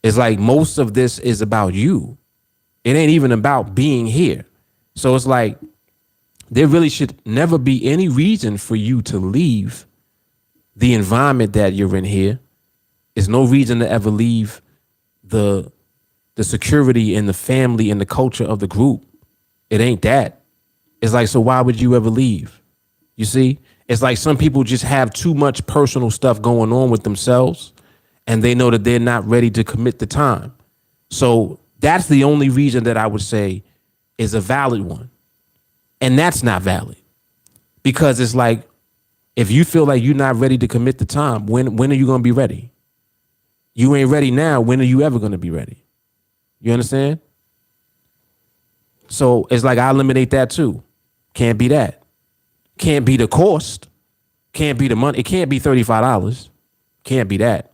It's like most of this is about you. It ain't even about being here. So it's like there really should never be any reason for you to leave the environment that you're in here. There's no reason to ever leave the security and the family and the culture of the group. It ain't that. It's like, so why would you ever leave? You see, it's like some people just have too much personal stuff going on with themselves and they know that they're not ready to commit the time. So that's the only reason that I would say is a valid one. And that's not valid because it's like, if you feel like you're not ready to commit the time, when are you going to be ready? You ain't ready now. When are you ever going to be ready? You understand? So it's like I eliminate that too. Can't be that. Can't be the cost. Can't be the money. It can't be $35. Can't be that.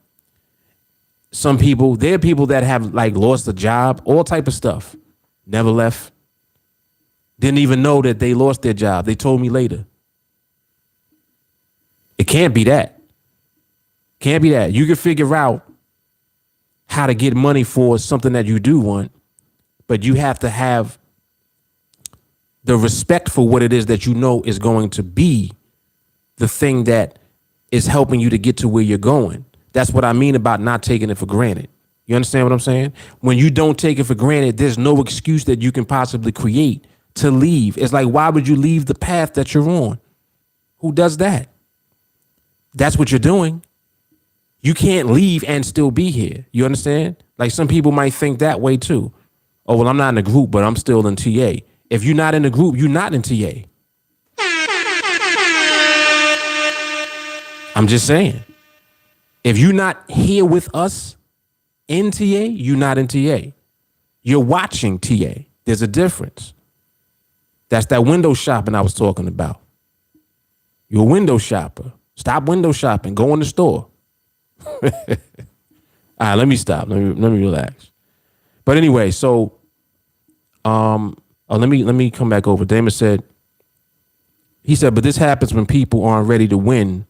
Some people, there are people that have like lost a job, all type of stuff. Never left. Didn't even know that they lost their job. They told me later. It can't be that. Can't be that. You can figure out how to get money for something that you do want, but you have to have the respect for what it is that you know is going to be the thing that is helping you to get to where you're going. That's what I mean about not taking it for granted. You understand what I'm saying? When you don't take it for granted, there's no excuse that you can possibly create to leave. It's like, why would you leave the path that you're on? Who does that? That's what you're doing. You can't leave and still be here. You understand? Like some people might think that way too. Oh, well, I'm not in a group, but I'm still in TA. If you're not in a group, you're not in TA. I'm just saying. If you're not here with us in TA, you're not in TA. You're watching TA. There's a difference. That's that window shopping I was talking about. You're a window shopper. Stop window shopping. Go in the store. All right, let me stop. Let me relax. But anyway, so let me come back over. Damon said, he said, but this happens when people aren't ready to win.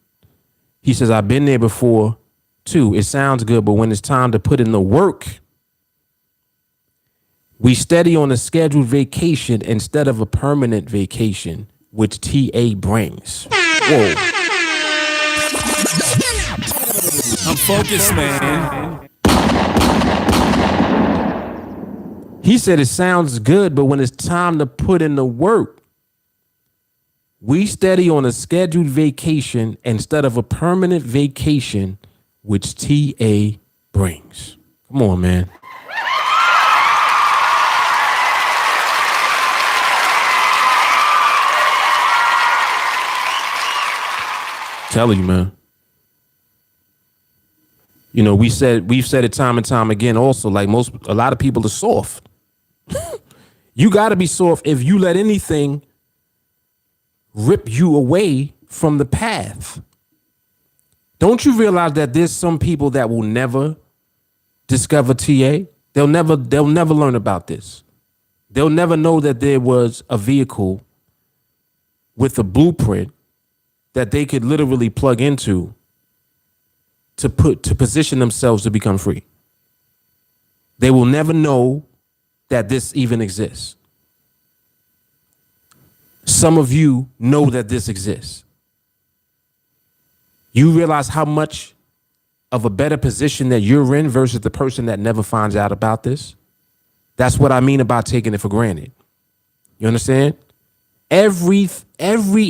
He says, I've been there before too. It sounds good, but when it's time to put in the work, we steady on a scheduled vacation instead of a permanent vacation, which TA brings. Whoa. I'm focused, man. He said it sounds good, but when it's time to put in the work, we steady on a scheduled vacation instead of a permanent vacation, which TA brings. Come on, man. Telling you, man. You know, we've said it time and time again also, like a lot of people are soft. You got to be soft if you let anything rip you away from the path. Don't you realize that there's some people that will never discover TA? They'll never learn about this. They'll never know that there was a vehicle with a blueprint that they could literally plug into to position themselves to become free. They will never know that this even exists. Some of you know that this exists. You realize how much of a better position that you're in versus the person that never finds out about this? That's what I mean about taking it for granted. You understand? Every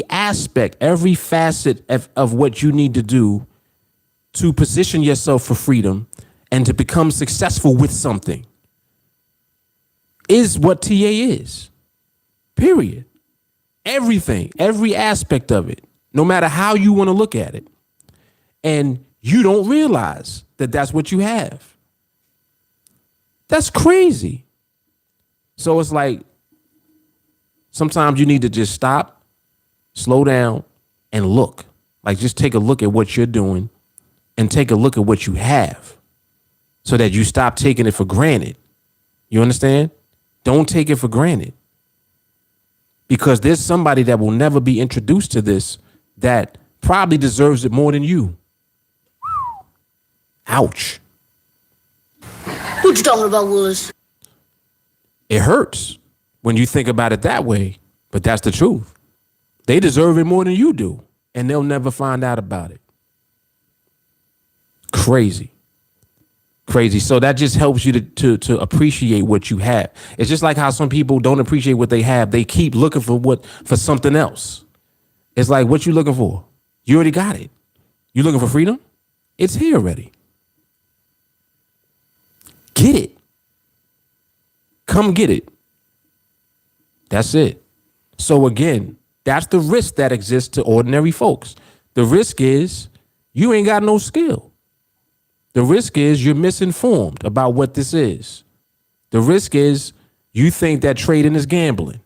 aspect, every facet of what you need to do to position yourself for freedom and to become successful with something is what TA is. Period. Everything, every aspect of it, no matter how you want to look at it. And you don't realize that that's what you have. That's crazy. So it's like sometimes you need to just stop, slow down, and look. Like just take a look at what you're doing and take a look at what you have so that you stop taking it for granted. You understand? Don't take it for granted. Because there's somebody that will never be introduced to this that probably deserves it more than you. Ouch. What you talking about, Willis? It hurts when you think about it that way, but that's the truth. They deserve it more than you do, and they'll never find out about it. Crazy. Crazy. So that just helps you to appreciate what you have. It's just like how some people don't appreciate what they have. They keep looking for something else. It's like, what you looking for? You already got it. You looking for freedom? It's here already. Get it. Come get it. That's it. So again, that's the risk that exists to ordinary folks. The risk is you ain't got no skill. The risk is you're misinformed about what this is. The risk is you think that trading is gambling.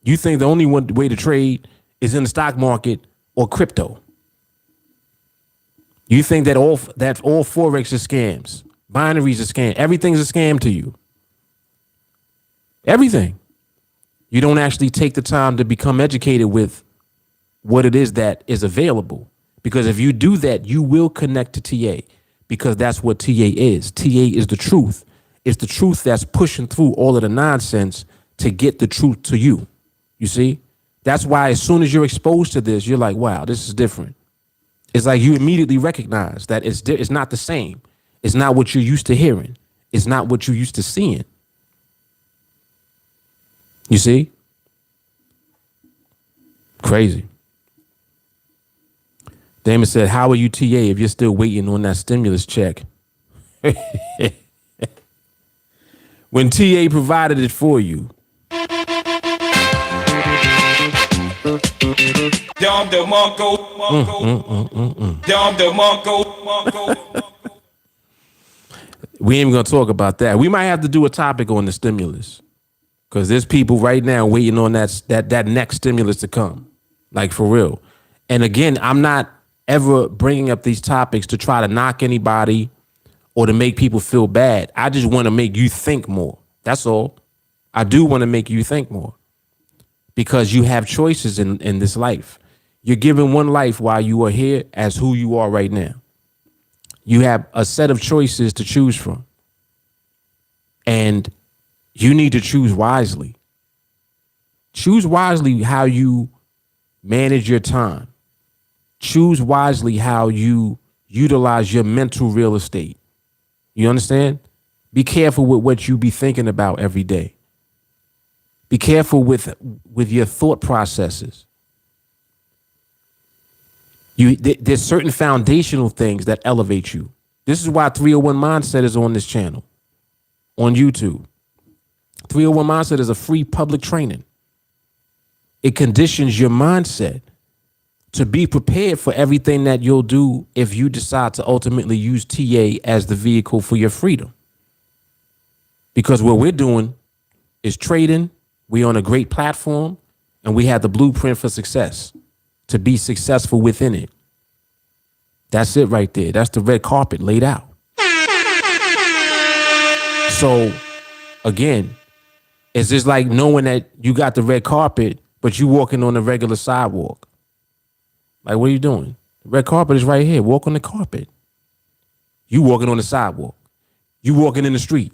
You think the only way to trade is in the stock market or crypto. You think that all Forex is scams. Binaries are scam. Everything's a scam to you. Everything. You don't actually take the time to become educated with what it is that is available. Because if you do that, you will connect to TA, because that's what TA is. TA is the truth. It's the truth that's pushing through all of the nonsense to get the truth to you. You see? That's why as soon as you're exposed to this, you're like, wow, this is different. It's like you immediately recognize that it's not the same. It's not what you're used to hearing. It's not what you're used to seeing. You see? Crazy. Damon said, how are you TA if you're still waiting on that stimulus check? When TA provided it for you. We ain't even gonna talk about that. We might have to do a topic on the stimulus, because there's people right now waiting on that next stimulus to come, like for real. And again, I'm not ever bringing up these topics to try to knock anybody or to make people feel bad. I just want to make you think more. That's all. I do want to make you think more, because you have choices in this life. You're given one life while you are here as who you are right now. You have a set of choices to choose from, and you need to choose wisely. Choose wisely how you manage your time. Choose wisely how you utilize your mental real estate. You understand? Be careful with what you be thinking about every day. Be careful with your thought processes. There's certain foundational things that elevate you. This is why 301 Mindset is on this channel, on YouTube. 301 Mindset is a free public training. It conditions your mindset to be prepared for everything that you'll do if you decide to ultimately use TA as the vehicle for your freedom. Because what we're doing is trading. We're on a great platform, and we have the blueprint for success, to be successful within it. That's it right there. That's the red carpet laid out. So again, it's just like knowing that you got the red carpet, but you walking on a regular sidewalk. Like, what are you doing? The red carpet is right here. Walk on the carpet. You walking on the sidewalk. You walking in the street.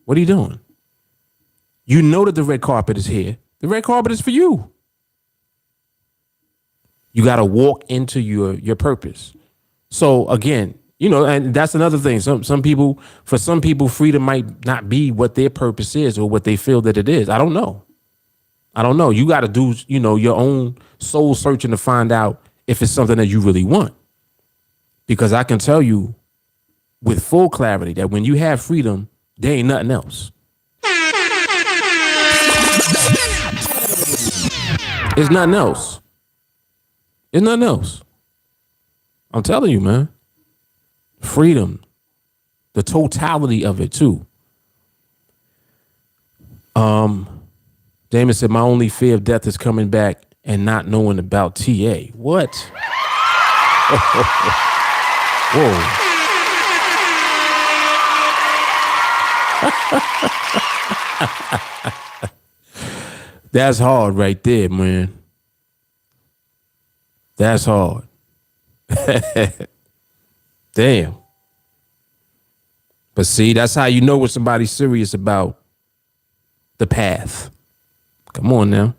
What are you doing? You know that the red carpet is here. The red carpet is for you. You got to walk into your purpose. So again, and that's another thing. Some people, freedom might not be what their purpose is or what they feel that it is. I don't know. You got to do, your own soul searching to find out if it's something that you really want. Because I can tell you with full clarity that when you have freedom, there ain't nothing else. It's nothing else. It's nothing else. I'm telling you, man. Freedom. The totality of it, too. Damon said, my only fear of death is coming back and not knowing about TA. What? Whoa. That's hard right there, man. That's hard. Damn. But see, that's how you know when somebody's serious about the path. Come on now.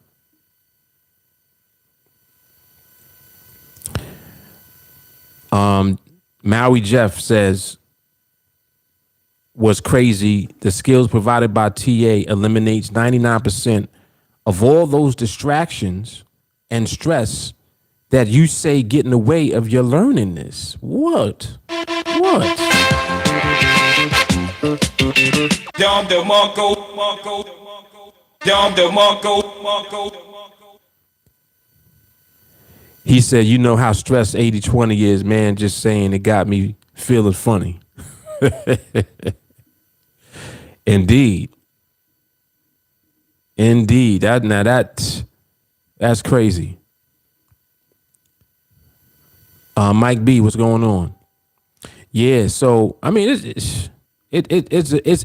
Maui Jeff says, what's crazy, the skills provided by TA eliminates 99% of all those distractions and stress that you say get in the way of your learning this. What? He said, you know how stressed 80-20 is, man. Just saying, it got me feeling funny. Indeed. That's crazy. Mike B, what's going on? Yeah, so I mean, it's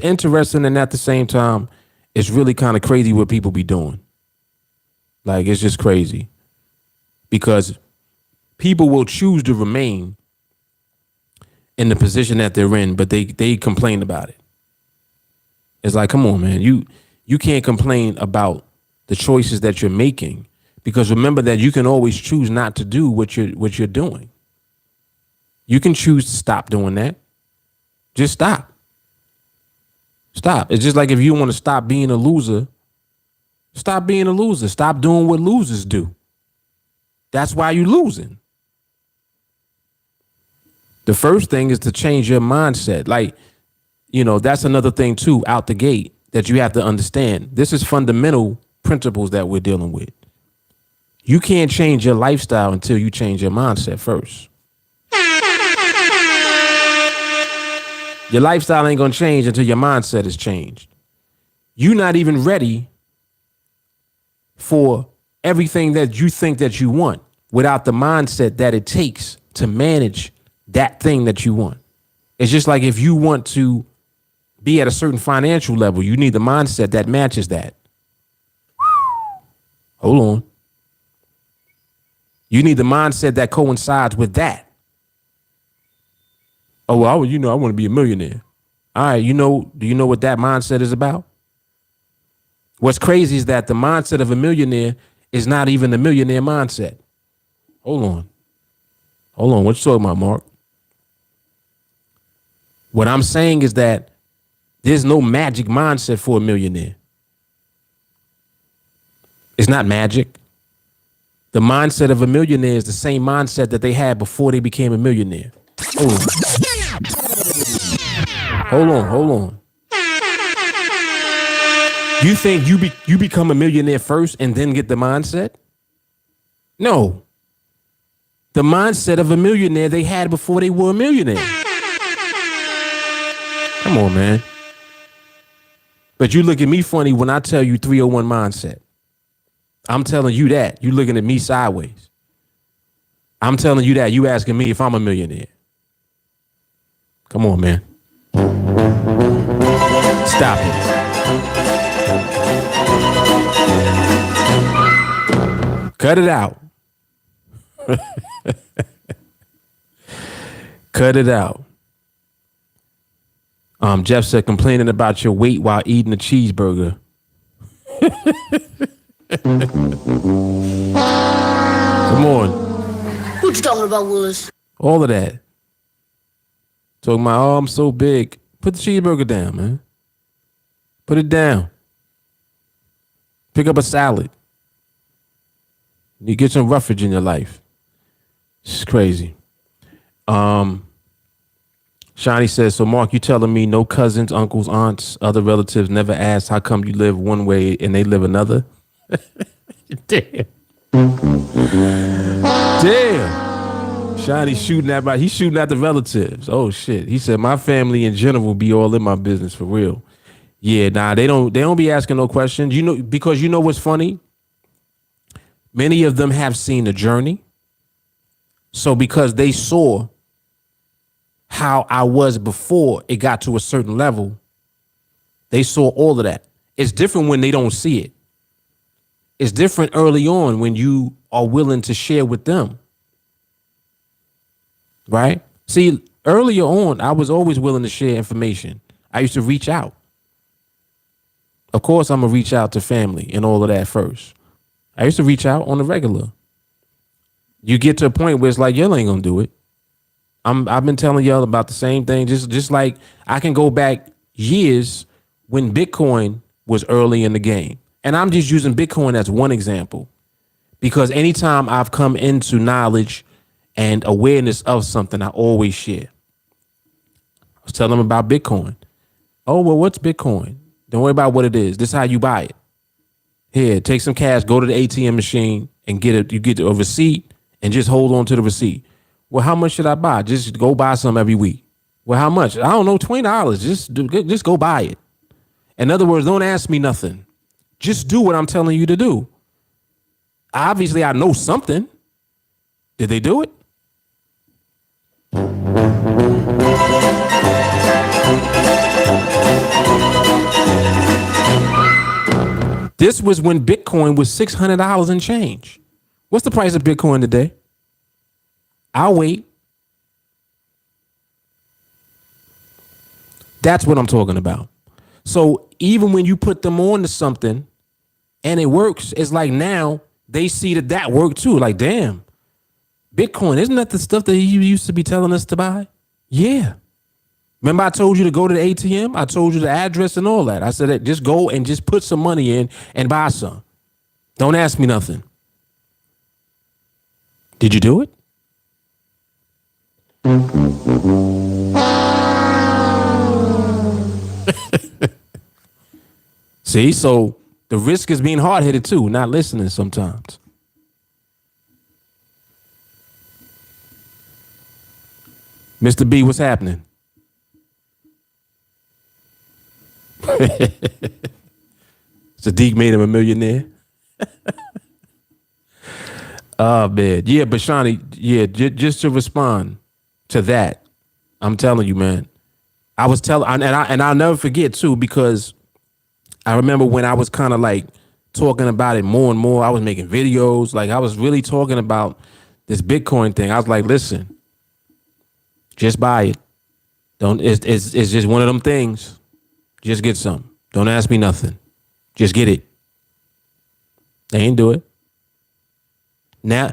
interesting, and at the same time, it's really kind of crazy what people be doing. Like, it's just crazy, because people will choose to remain in the position that they're in, but they complain about it. It's like, come on, man, you can't complain about the choices that you're making, because remember that you can always choose not to do what you're doing. You can choose to stop doing that. Just stop. Stop. It's just like if you want to stop being a loser, stop being a loser. Stop doing what losers do. That's why you're losing. The first thing is to change your mindset. Like, that's another thing too, out the gate, that you have to understand. This is fundamental principles that we're dealing with. You can't change your lifestyle until you change your mindset first. Your lifestyle ain't going to change until your mindset is changed. You're not even ready for everything that you think that you want without the mindset that it takes to manage that thing that you want. It's just like if you want to be at a certain financial level, you need the mindset that matches that. Hold on. You need the mindset that coincides with that. Oh, well, I want to be a millionaire. All right, do you know what that mindset is about? What's crazy is that the mindset of a millionaire is not even the millionaire mindset. Hold on. What you talking about, Mark? What I'm saying is that there's no magic mindset for a millionaire. It's not magic. The mindset of a millionaire is the same mindset that they had before they became a millionaire. Hold on. You think you become a millionaire first and then get the mindset? No. The mindset of a millionaire they had before they were a millionaire. Come on, man. But you look at me funny when I tell you 301 mindset. I'm telling you that. You looking at me sideways. I'm telling you that. You asking me if I'm a millionaire. Come on, man. Stop it. Cut it out. Cut it out. Jeff said, complaining about your weight while eating a cheeseburger. Come on. What you talking about, Willis? All of that. Talking about, oh, I'm so big. Put the cheeseburger down, man. Put it down. Pick up a salad. You get some roughage in your life. It's crazy. Shani says, so Mark, you telling me no cousins, uncles, aunts, other relatives never asked how come you live one way and they live another? Damn. Shani's shooting at he's shooting at the relatives. Oh shit. He said my family in general be all in my business for real. Yeah, nah, they don't be asking no questions. Because you know what's funny? Many of them have seen the journey. So because they saw how I was before it got to a certain level, they saw all of that. It's different when they don't see it. It's different early on when you are willing to share with them. Right? See, earlier on, I was always willing to share information. I used to reach out. Of course, I'm going to reach out to family and all of that first. I used to reach out on the regular. You get to a point where it's like, y'all ain't going to do it. I've been telling y'all about the same thing. Just like I can go back years when Bitcoin was early in the game. And I'm just using Bitcoin as one example, because anytime I've come into knowledge and awareness of something, I always share. I was telling them about Bitcoin. Oh, well, what's Bitcoin? Don't worry about what it is. This is how you buy it. Here, take some cash, go to the ATM machine and get it. You get a receipt and just hold on to the receipt. Well, how much should I buy? Just go buy some every week. Well, how much? I don't know, $20. Just go buy it. In other words, don't ask me nothing. Just do what I'm telling you to do. Obviously, I know something. Did they do it? This was when Bitcoin was $600 and change. What's the price of Bitcoin today? I'll wait. That's what I'm talking about. So even when you put them on to something and it works, it's like now they see that worked too. Like, damn, Bitcoin, isn't that the stuff that you used to be telling us to buy? Yeah. Remember I told you to go to the ATM? I told you the address and all that. I said, just go and just put some money in and buy some. Don't ask me nothing. Did you do it? See, so the risk is being hard-headed too, not listening sometimes. Mr. B, what's happening? Sadiq made him a millionaire. Oh, man. Yeah, but Shawnee, yeah, just to respond to that, I'm telling you, man. I was telling, and I'll never forget too, because I remember when I was kind of like talking about it more and more. I was making videos, like I was really talking about this Bitcoin thing. I was like, listen, just buy it. Don't. It's just one of them things. Just get some. Don't ask me nothing. Just get it. They ain't do it. Now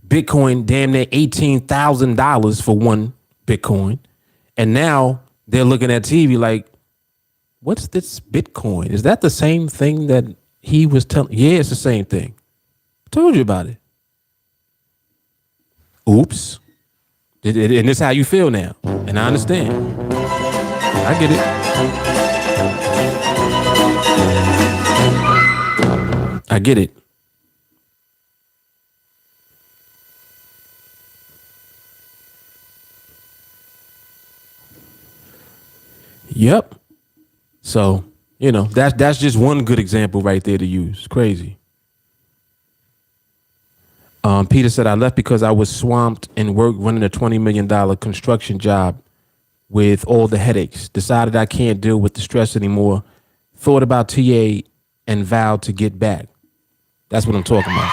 Bitcoin damn near $18,000 for one Bitcoin, and now they're looking at TV like, what's this Bitcoin? Is that the same thing that he was telling? Yeah, it's the same thing. Told you about it. Oops. And this is how you feel now. And I understand. I get it. I get it. Yep. So, that's just one good example right there to use. Crazy. Peter said, I left because I was swamped in work running a $20 million construction job with all the headaches. Decided I can't deal with the stress anymore. Thought about TA and vowed to get back. That's what I'm talking about.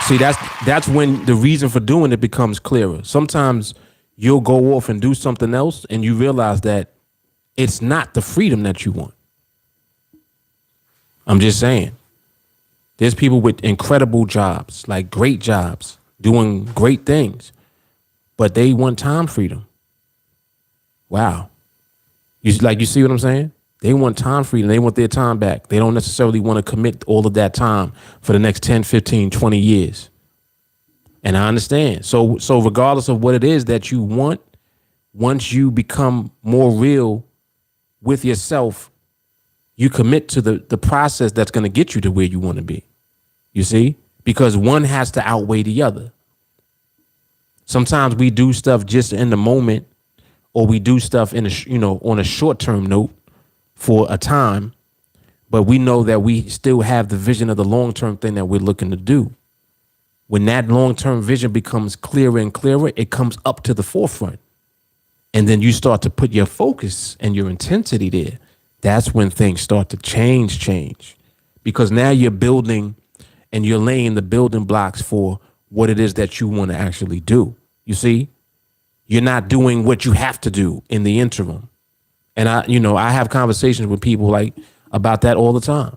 See, that's when the reason for doing it becomes clearer. Sometimes you'll go off and do something else and you realize that it's not the freedom that you want. I'm just saying. There's people with incredible jobs, like great jobs, doing great things, but they want time freedom. Wow. You see what I'm saying? They want time freedom. They want their time back. They don't necessarily want to commit all of that time for the next 10, 15, 20 years. And I understand. So regardless of what it is that you want, once you become more real with yourself, you commit to the process that's going to get you to where you want to be. You see? Because one has to outweigh the other. Sometimes we do stuff just in the moment, or we do stuff in on a short-term note for a time, but we know that we still have the vision of the long-term thing that we're looking to do. When that long-term vision becomes clearer and clearer, it comes up to the forefront. And then you start to put your focus and your intensity there. That's when things start to change. Because now you're building and you're laying the building blocks for what it is that you want to actually do. You see? You're not doing what you have to do in the interim. And I have conversations with people like about that all the time.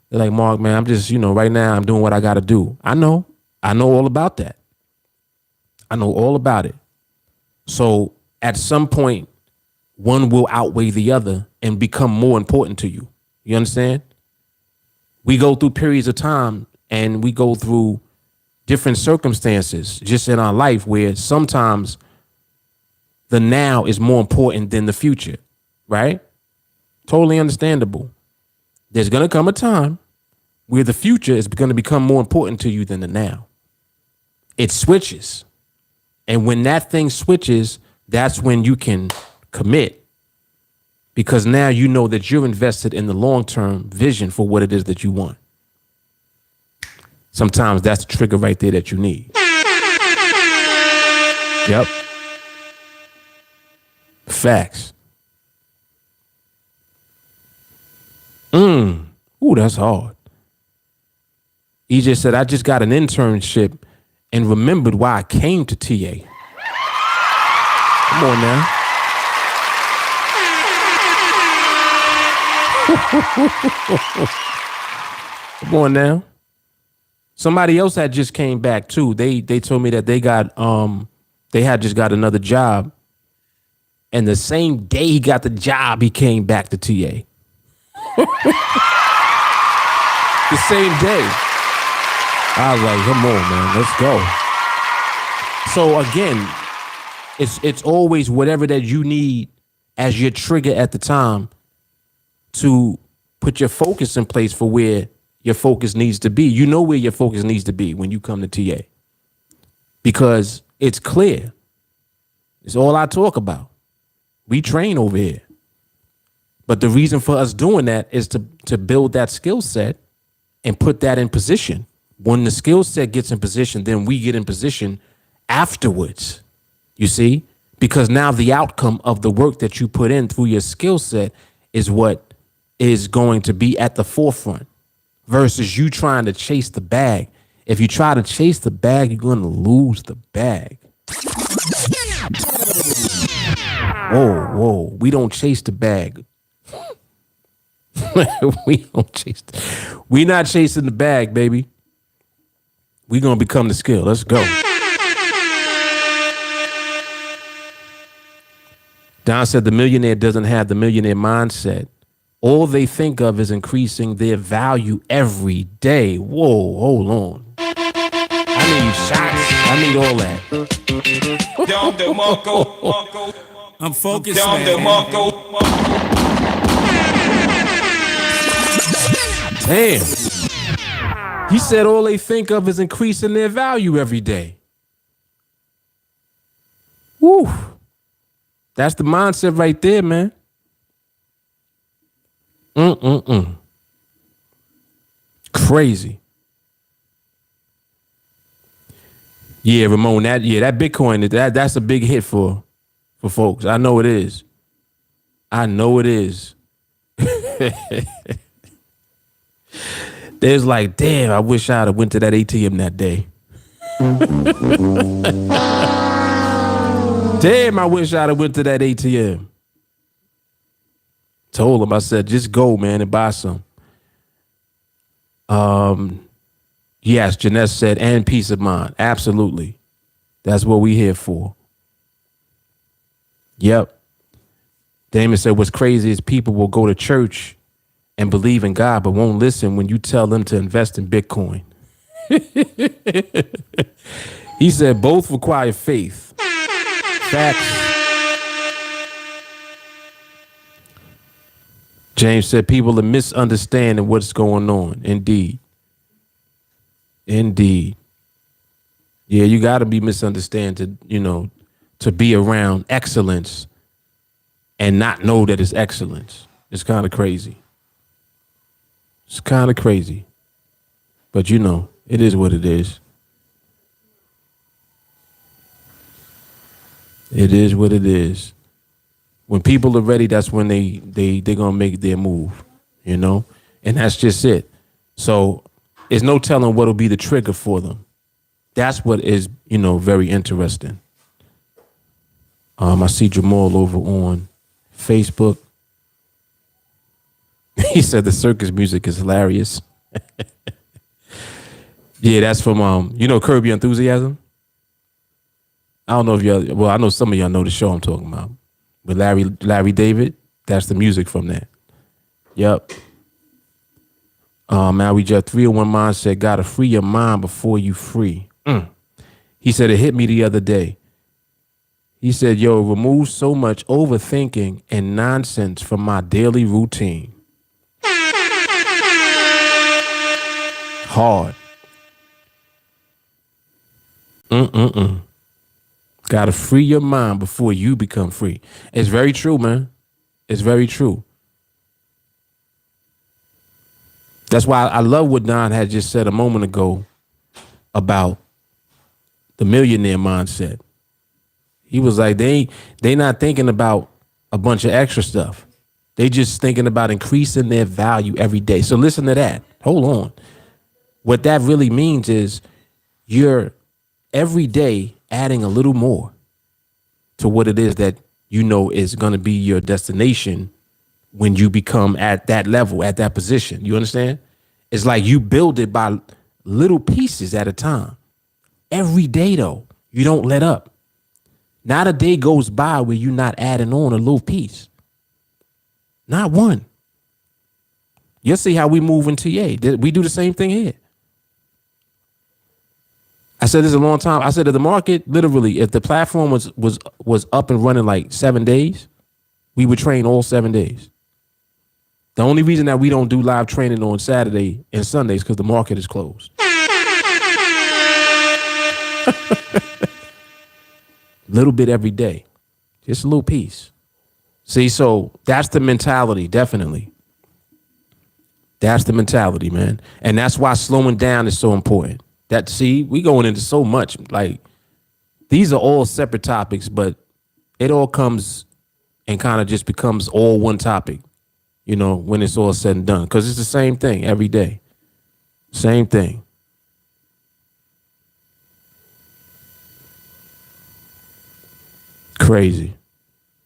They're like, Mark, man, I'm just, right now I'm doing what I got to do. I know all about that. I know all about it. So at some point, one will outweigh the other and become more important to you. You understand? We go through periods of time and we go through different circumstances just in our life where sometimes the now is more important than the future, right? Totally understandable. There's going to come a time where the future is going to become more important to you than the now. It switches. And when that thing switches, that's when you can commit, because now you know that you're invested in the long-term vision for what it is that you want. Sometimes that's the trigger right there that you need. Yep. Facts. Ooh, that's hard. He just said, I just got an internship and remembered why I came to TA. Come on now. Come on now. Somebody else had just came back too. They told me that they had just got another job. And the same day he got the job, he came back to TA. The same day. I was like, come on, man, let's go. So again, it's always whatever that you need as your trigger at the time to put your focus in place for where your focus needs to be. You know where your focus needs to be when you come to TA. Because it's clear. It's all I talk about. We train over here. But the reason for us doing that is to build that skill set and put that in position. When the skill set gets in position, then we get in position afterwards. You see? Because now the outcome of the work that you put in through your skill set is what is going to be at the forefront versus you trying to chase the bag. If you try to chase the bag, you're going to lose the bag. Whoa. We don't chase the bag. We not chasing the bag, baby. We gonna become the skill. Let's go. Don said the millionaire doesn't have the millionaire mindset. All they think of is increasing their value every day. Whoa, hold on. I need shots. I need all that. I'm focused, man. Damn. He said all they think of is increasing their value every day. Woo. That's the mindset right there, man. Crazy. Yeah, Ramon, that Bitcoin, that's a big hit for folks. I know it is. There's like, damn, I wish I'd have went to that ATM that day. Damn, I wish I'd have went to that ATM. Told him, I said, just go, man, and buy some. Yes, Janessa said, and peace of mind. Absolutely. That's what we here for. Yep. Damon said, what's crazy is people will go to church and believe in God, but won't listen when you tell them to invest in Bitcoin. He said both require faith. Facts. James said people are misunderstanding what's going on. Indeed. Yeah, you got to be misunderstanding, to be around excellence and not know that it's excellence. It's kind of crazy. But it is what it is. It is what it is. When people are ready, that's when they're gonna make their move, and that's just it. So there's no telling what'll be the trigger for them. That's what is, very interesting. I see Jamal over on Facebook. He said the circus music is hilarious. Yeah, that's from Curb Your Enthusiasm. I don't know if y'all, well, I know some of y'all know the show I'm talking about. But Larry David, that's the music from that. Yep. Now we just 301 mindset, gotta free your mind before you free. He said it hit me the other day. He said, yo, remove so much overthinking and nonsense from my daily routine. Hard. Gotta free your mind before you become free. It's very true, man. It's very true. That's why I love what Don had just said a moment ago about the millionaire mindset. He was like, they not thinking about a bunch of extra stuff. They just thinking about increasing their value every day. So listen to that. Hold on. What that really means is you're every day adding a little more to what it is that you know is going to be your destination when you become at that level, at that position. You understand? It's like you build it by little pieces at a time. Every day, though, you don't let up. Not a day goes by where you're not adding on a little piece. Not one. You'll see how we move in TA. We do the same thing here. I said this a long time. I said that the market, literally, if the platform was up and running like 7 days, we would train all 7 days. The only reason that we don't do live training on Saturday and Sundays because the market is closed. Little bit every day. Just a little piece. See, so that's the mentality, definitely. That's the mentality, man. And that's why slowing down is so important. That, see, we going into so much. Like, these are all separate topics, but it all comes and kind of just becomes all one topic, you know, when it's all said and done. Because it's the same thing every day. Same thing. Crazy.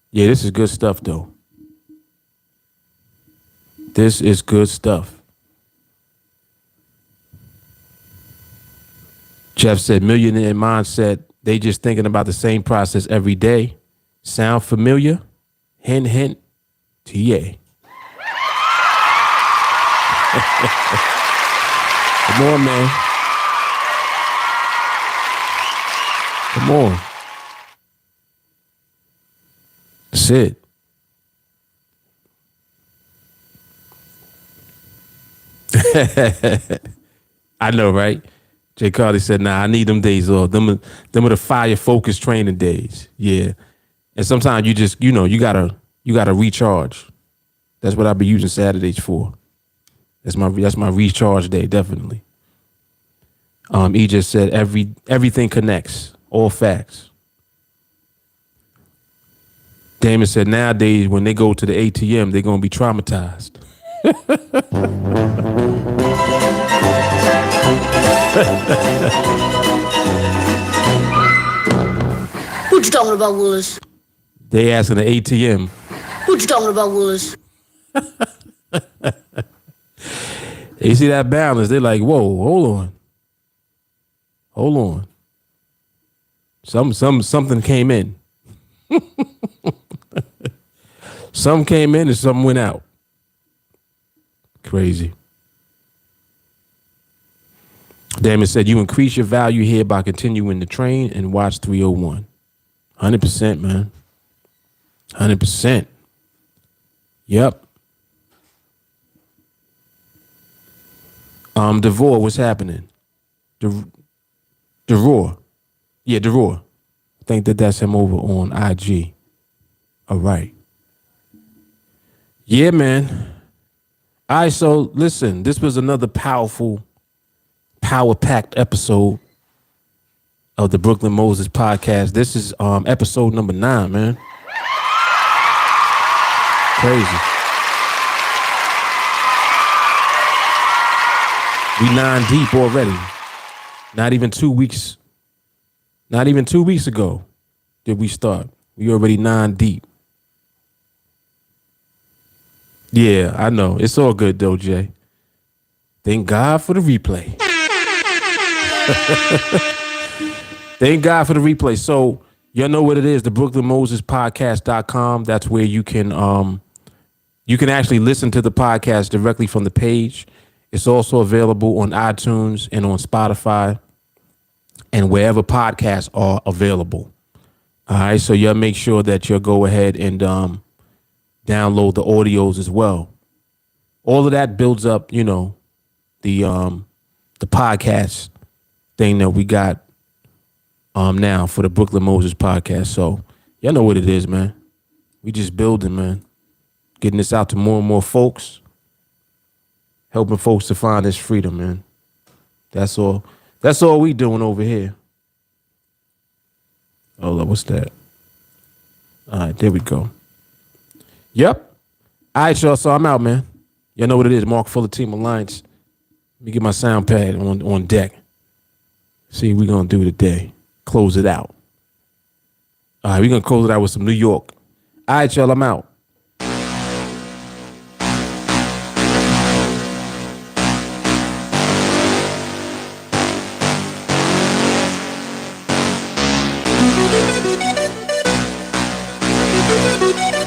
Yeah, this is good stuff, though. This is good stuff. Jeff said, millionaire mindset, they just thinking about the same process every day. Sound familiar? Hint, hint, TA. Come on, man. Come on. That's it. I know, right? Jay Carly said, nah, I need them days off. Them are the fire focused training days. Yeah. And sometimes you just, you know, you gotta recharge. That's what I be using Saturdays for. That's my recharge day, definitely. He just said everything connects, all facts. Damon said nowadays when they go to the ATM, they're gonna be traumatized. What you talking about, Willis? They asking the ATM. What you talking about, Willis? They see that balance, they're like, whoa, hold on. Something came in. Some came in and some went out. Crazy. Damon said, you increase your value here by continuing to train and watch 301. 100%, man. 100%. Yep. Devore, what's happening? Devore. Yeah, Devore. I think that's him over on IG. All right. Yeah, man. All right, so listen, this was another powerful, power-packed episode of the Brooklyn Moses podcast. This is episode number 9, man. Crazy. We 9 deep already. Not even 2 weeks ago did we start. We already 9 deep. Yeah, I know. It's all good though, Jay. Thank God for the replay. Thank God for the replay. So y'all know what it is, the BrooklynMosesPodcast.com. That's where you can actually listen to the podcast directly from the page. It's also available on iTunes and on Spotify and wherever podcasts are available. All right, so y'all make sure that you'll go ahead and download the audios as well. All of that builds up, you know, the podcast thing that we got now for the Brooklyn Moses podcast. So y'all know what it is, man. We just building, man. Getting this out to more and more folks. Helping folks to find this freedom, man. That's all. That's all we doing over here. Oh, what's that? All right, there we go. Yep. All right, y'all. So I'm out, man. Y'all know what it is. Mark Fuller, Team Alliance. Let me get my sound pad on deck. See what we're going to do today. Close it out. All right, we're going to close it out with some New York. All right, y'all. I'm out. Thank you.